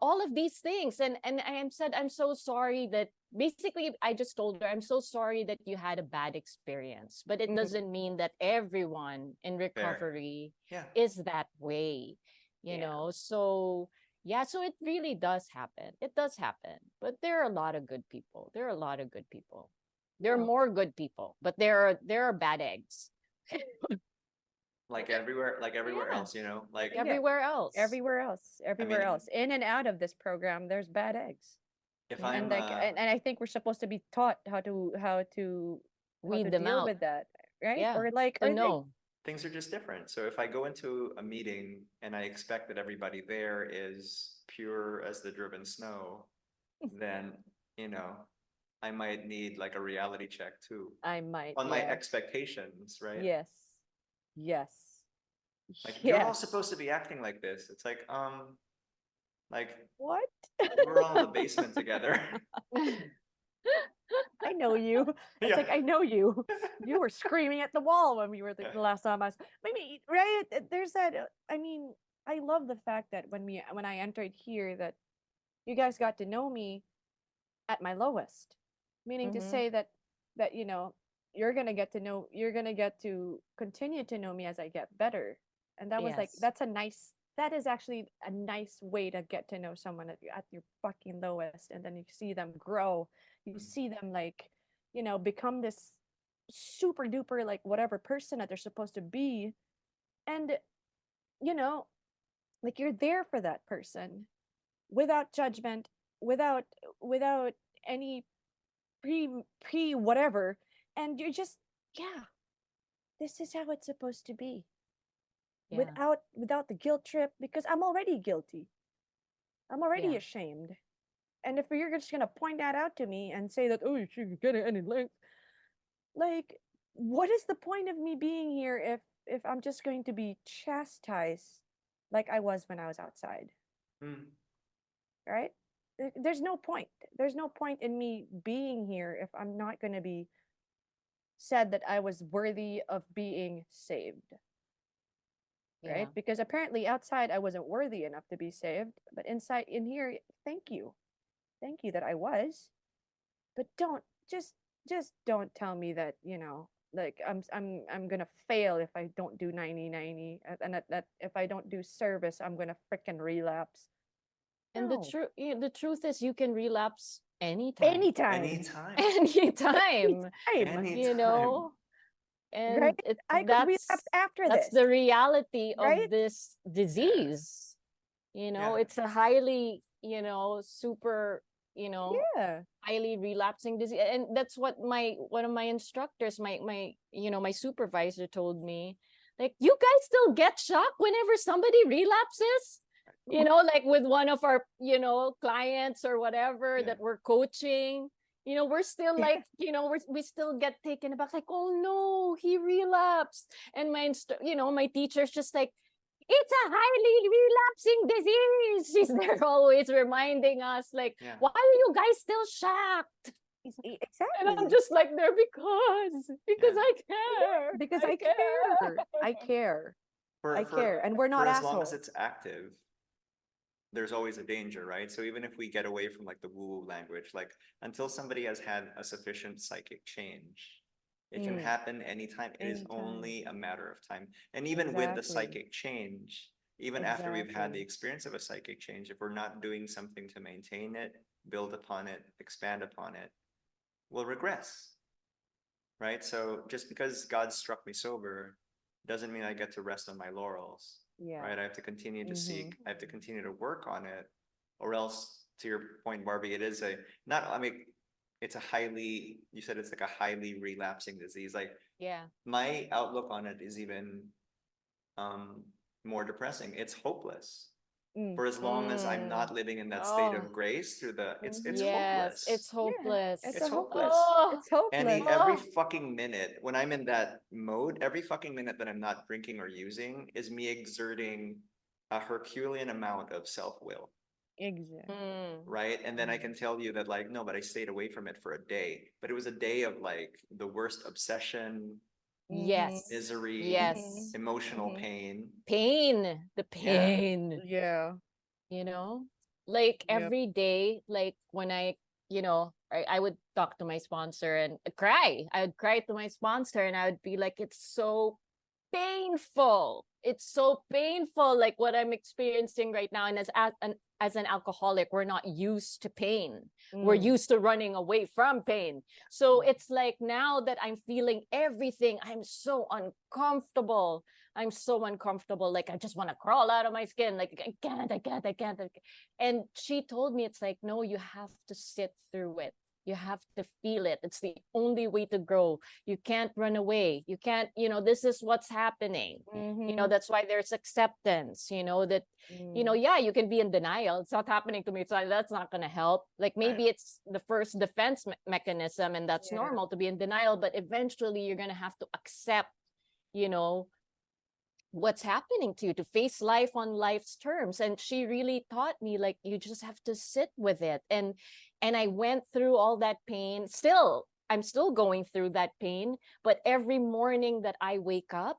All of these things. And I'm so sorry that, basically I just told her, I'm so sorry that you had a bad experience, but it Mhm. doesn't mean that everyone in Fair. recovery Yeah. is that way, Yeah. so yeah, so it really does happen. It does happen. But there are a lot of good people. There are a lot of good people. There are Yeah. more good people, but there are bad eggs. Like everywhere Yeah. else, like Yeah. Everywhere else. Everywhere else, everywhere mean, else, in and out of this program, there's bad eggs. if Yeah. And I'm and I think we're supposed to be taught how to Weed them deal out. with that, right? Yeah. Or like, So or like, no. things are just different. So if I go into a meeting and I expect that everybody there is pure as the driven snow, then, I might need like a reality check too I might, on my yeah. expectations, right? Yes. Yes. Like you're all Yes. supposed to be acting like this. It's like What? we're all in the basement together. I know you. It's like, Yeah. I know you. You were screaming at the wall when we were Yeah. the last time I was. Maybe, right? There's that. I mean, I love the fact that when I entered here, that you guys got to know me at my lowest, meaning to Mhm. say that you're gonna get to continue to know me as I get better. And that was like, Yes. that is actually a nice way to get to know someone at your fucking lowest, and then you see them grow. You see them, like, become this super duper, like, whatever person that they're supposed to be. And you know like, you're there for that person without judgment, without without any pre whatever. And you're just, yeah, this is how it's supposed to be, Yeah. without the guilt trip, because I'm already guilty, I'm already Yeah. ashamed. And if you're just gonna point that out to me and say that, oh, you should get it any length, like, what is the point of me being here if I'm just going to be chastised like I was when I was outside, Mm. right? There's no point. There's no point in me being here if I'm not going to be said that I was worthy of being saved, right? Yeah. Because apparently outside I wasn't worthy enough to be saved, but inside, in here, thank you. Thank you that I was. But don't just don't tell me that, like, I'm going to fail if I don't do 90/90, and that if I don't do service, I'm going to freaking relapse. And No. the truth is, you can relapse anytime. Anytime. Anytime. Anytime. Anytime. And Right? I could relapse after that's this, the reality right? of this disease. Yeah. It's a highly, super, Yeah. highly relapsing disease. And that's what one of my instructors, my supervisor told me. Like, you guys still get shocked whenever somebody relapses? Like with one of our, clients or whatever Yeah. that we're coaching, we're still like, we still get taken aback, like, oh no, he relapsed. And my teacher's just like, it's a highly relapsing disease. She's there always reminding us, like, Yeah. why are you guys still shocked? And I'm Exactly. just like, there because Yeah. I care. Because I care. I care. I care. And we're not for as long as assholes. it's active, there's always a danger, right? So even if we get away from like the woo-woo language, like until somebody has had a sufficient psychic change, it can Mm. happen anytime. It is Anytime. only a matter of time. And even with the Exactly. psychic change, even after we've had the Exactly. experience of a psychic change, if we're not doing something to maintain it, build upon it, expand upon it, we'll regress, right? So just because God struck me sober doesn't mean I get to rest on my laurels, Yeah. right? I have to continue to seek, Mhm. I have to continue to work on it, or else, to your point, Barbie, it is it's a highly, you said it's like a highly relapsing disease. Like Yeah. my outlook on it is even more depressing. It's hopeless. Mm. For as long as I'm not living in that state Oh. of grace through it's Yes, hopeless. it's hopeless. It's It's a hopeless. Oh. It's hopeless. Every Oh. fucking minute when I'm in that mode, every fucking minute that I'm not drinking or using is me exerting a Herculean amount of self-will, Exactly. right? And then I can tell you that, like, no, but I stayed away from it for a day. But it was a day of like the worst obsession, Yes. misery, Yes. emotional Mhm. pain. Pain. The Yeah. pain. Yeah. You know, like Yep. every day, like when I would talk to my sponsor and cry. I would cry to my sponsor and I would be like, it's so painful. It's so painful, like what I'm experiencing right now. And as an alcoholic, we're not used to pain. We're used to running away from pain. So it's like now that I'm feeling everything, I'm so uncomfortable. I'm so uncomfortable. Like I just want to crawl out of my skin. Like I can't. And she told me, it's like, no, you have to sit through it. You have to feel it. It's the only way to grow. You can't run away. You can't, this is what's happening. That's why there's acceptance, that, yeah, you can be in denial. It's not happening to me. So that's not going to help. Like maybe it's the first defense mechanism, and that's Yeah. normal to be in denial, but eventually you're going to have to accept, you know, what's happening to you, to face life on life's terms. And she really taught me, like, you just have to sit with it. And I went through all that pain. I'm still going through that pain, but every morning that I wake up,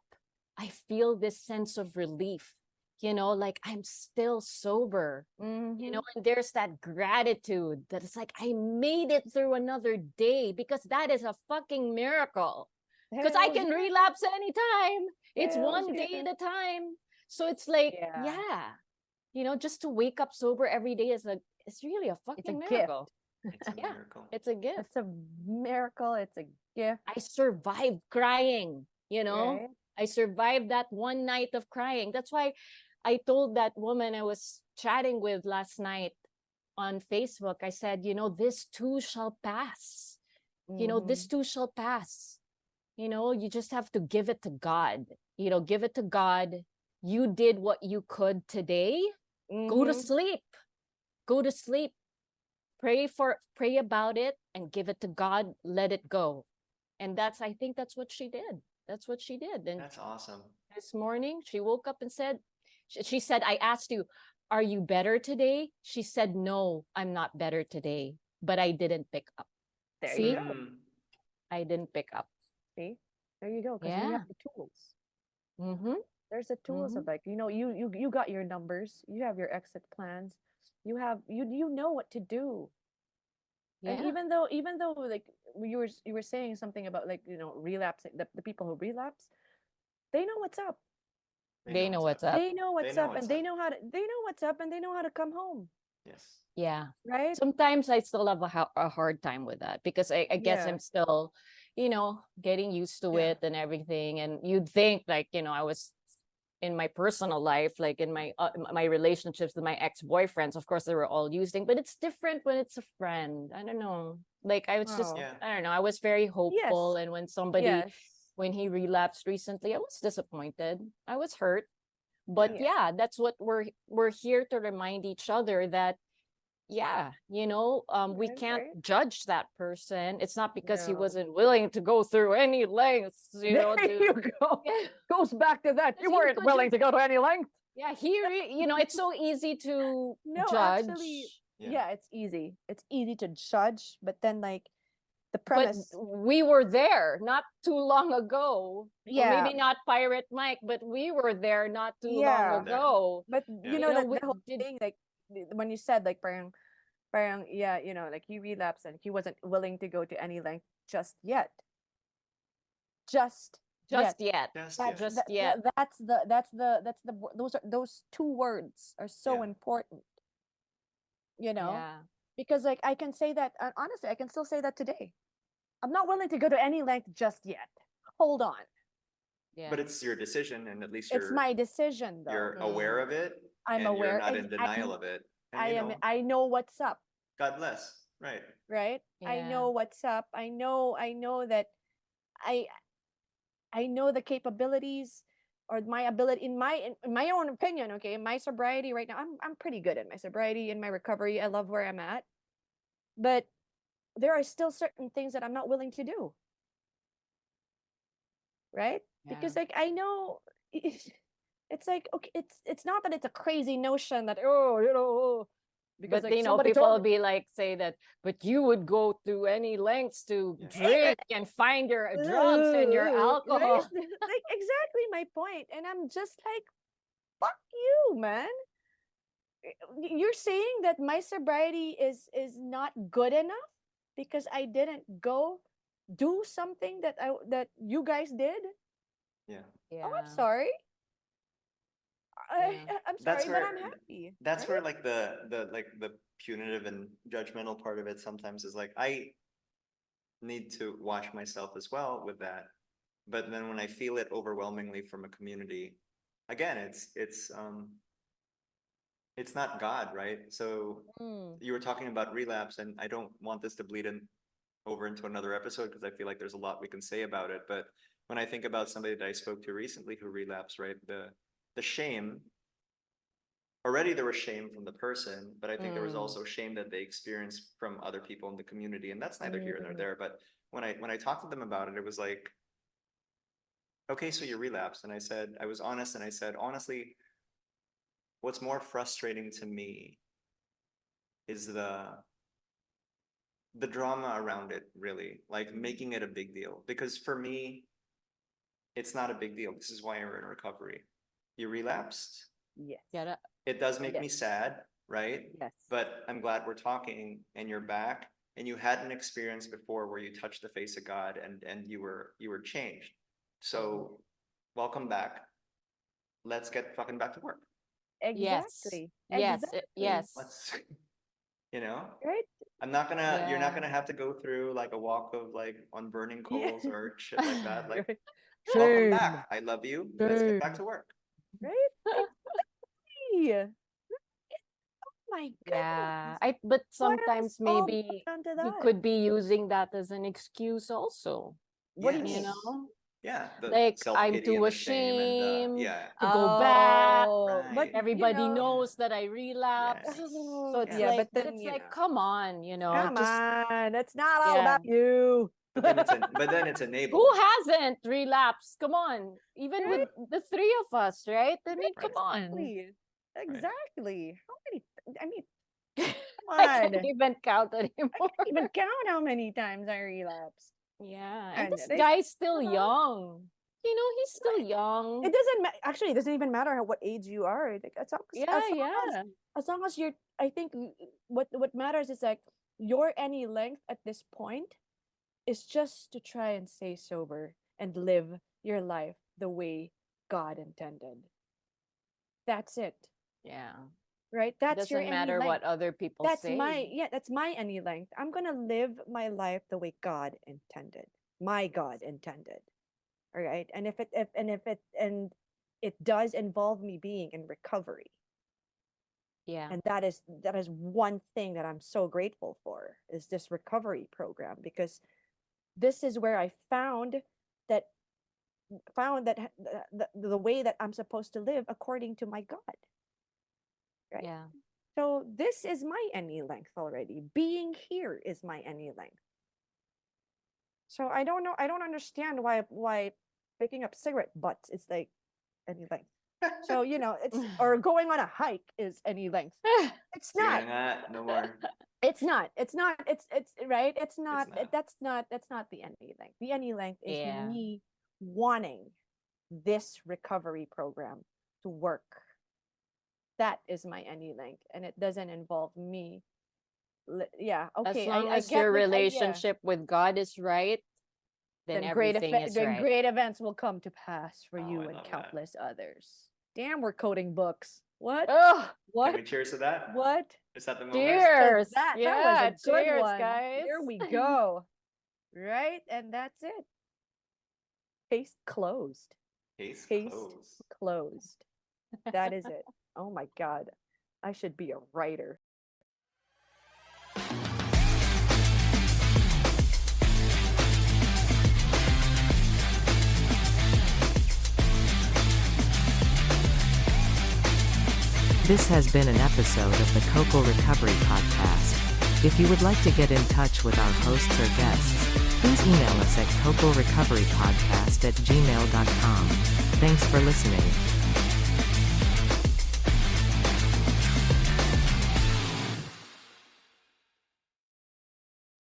I feel this sense of relief, like I'm still sober, Mhm. and there's that gratitude that it's like I made it through another day, because that is a fucking miracle. Because I Hells can yeah. relapse anytime. It's Hells one day yeah. at a time. So it's like, Yeah. just to wake up sober every day it's really a It's a fucking gift. miracle. It's a Yeah, miracle. it's a gift. It's a miracle. It's a gift. I survived crying, Right? I survived that one night of crying. That's why I told that woman I was chatting with last night on Facebook, I said, this too shall pass. This Mhm. too shall pass. You just have to give it to God. Give it to God. You did what you could today. Go to Mhm. sleep. Go to sleep. Pray about it and give it to God. Let it go. And I think that's what she did. That's what she did. And That's awesome. this morning she woke up and said, she said, I asked you, are you better today? She said, no, I'm not better today, but I didn't pick up. There you See, go. I didn't pick up. See? There you go. Because we Yeah. have the tools. Mm-hmm. There's the tools Mm-hmm. of, like, you got your numbers. You have your exit plans. You know what to do. And Yeah. even though like you were saying something about, like, relapsing, the people who relapse, they know what's up. They know what's up. They know what's know up, what's and they up. know how to they know what's up, and they know how to come home. Yes. Yeah. Right? Sometimes I still have a hard time with that, because I guess Yeah. I'm still, getting used to Yeah. it and everything. And you'd think, like, I was in my personal life, like in my relationships with my ex-boyfriends, of course they were all using, but it's different when it's a friend. I don't know. Like I was just, Oh. Yeah. I don't know. I was very hopeful, Yes. and Yes. when he relapsed recently, I was disappointed. I was hurt. But Yeah. yeah, that's what we're here to remind each other that, yeah, we Right, can't right. judge that person. It's not because he No. wasn't willing to go through any lengths, There you go. Yeah. Goes back to that. You He weren't could willing just- to go to any length. yeah, it's so easy to No, judge, actually, Yeah. yeah, it's easy. It's easy to judge, but then, like, the but premise, we were there not too long ago. Or yeah, maybe not Pirate Mike, but we were there not too long yeah. ago. But Yeah. you know that We the whole did. thing, like, when you said, like, parang, yeah, like, he relapsed and he wasn't willing to go to any length just yet. Just yet. Just yet. Just That's yeah. Just yet. those two words are so Yeah. important, Yeah. because, like, I can say that, and honestly, I can still say that today. I'm not willing to go to any length just yet. Hold on. Yeah. But it's your decision, and at least It's my decision, though. you're aware of it, I'm and you're aware, not and in denial of it. And I know what's up, God bless. Right. right? I Yeah. know what's up. I know that I I know the capabilities, or my ability, in my own opinion, okay, in my sobriety right now, I'm pretty good at my sobriety, in my recovery. I love where I'm at. But there are still certain things that I'm not willing to do, right? Because, Yeah. like, I know it's like, okay, it's not that it's a crazy notion that, oh, because But like you know, somebody people told will be like say that, but you would go through any lengths to Yeah. drink and find your drugs and your Right? alcohol. Like exactly my point. And I'm just like, fuck you, man. You're saying that my sobriety is not good enough because I didn't go do something that you guys did? Yeah. Oh, I'm sorry. Yeah. I'm That's sorry, but I'm where happy. that's right? where like the punitive and judgmental part of it sometimes is like I need to watch myself as well with that. But then when I feel it overwhelmingly from a community, again, it's not God, right? So Mm. you were talking about relapse, and I don't want this to bleed in over into another episode because I feel like there's a lot we can say about it. But when I think about somebody that I spoke to recently who relapsed, right, the shame, already there was shame from the person, but I think there was Mm. also shame that they experienced from other people in the community, and that's neither here nor Mm. there. But when I talked to them about it, it was like, okay, so you relapsed, and I was honest, and I said, honestly, what's more frustrating to me is the drama around it, really, like making it a big deal. Because for me, it's not a big deal. This is why we're in recovery. You relapsed. Yes. Gotta, It does make me Yes. sad, right? Yes. But I'm glad we're talking and you're back and you had an experience before where you touched the face of God and you were changed. So welcome back. Let's get fucking back to work. Exactly. yes, Exactly. yes. Let's you know? Right? You're not Yeah. gonna have to go through like a walk of like on burning Yeah. coals or shit like that. Like, Right. welcome Shame. back. I love you. Let's get back to work. Right? Exactly. Right? Oh my Yeah. goodness. But What else sometimes all maybe boils down to you that? could be using that as an excuse also. What do you You mean? Yes. know? Yeah, the Like I'm self-pity too and the shame and ashamed yeah. to go back. Oh, but Right. you Everybody know, knows that I relapsed. Yes. So it's Yeah. yeah, like, but but then it's you like, know, come on, come just on, it's not all yeah. about you. But then it's Who enabled. hasn't relapsed? Come on. Even with Right? the three of us, right? I mean, Right. come on. Exactly. Exactly. How many? I mean, come I can't on. even count I anymore. can't even count how many times I relapsed. Yeah. And And this like, guy's still you know, young. You know, he's still young. it doesn't actually, it doesn't even matter what age you are. Like, Yeah, yeah. as long as you're, I think what matters is like your any length at this point is just to try and stay sober and live your life the way God intended. That's it. Yeah. Right? That's your Doesn't any matter what length. other people That's say. that's my any length. I'm gonna live my life the way God intended. My God intended. All right. And if it does involve me being in recovery. Yeah. And that is one thing that I'm so grateful for is this recovery program, because this is where I found that the way that I'm supposed to live according to my God. Right? Yeah. So this is my any length already. Being here is my any length. So I don't know. I don't understand why picking up cigarette butts is like any length. So you know, it's or going on a hike is any length. It's not. No more. It's not. It's not. It's right. It's not. not. That's not the any length. The any length is Yeah. me wanting this recovery program to work. That is my any length, and it doesn't involve me. Yeah. Okay. As long I as get your the idea. relationship with God is right, then everything is then right. great events will come to pass for Oh, you I and love that. countless others. Damn, we're coding books. What? Oh, What? Can we cheers to that? What? Is that the moment? cheers. That Yeah, was a good cheers, one. guys. Here we go. Right? And that's it. Case closed. Case Case closed. closed. That is it. Oh my God. I should be a writer. This has been an episode of the Coco Recovery Podcast. If you would like to get in touch with our hosts or guests, please email us at cocorecoverypodcast@gmail.com. Thanks for listening.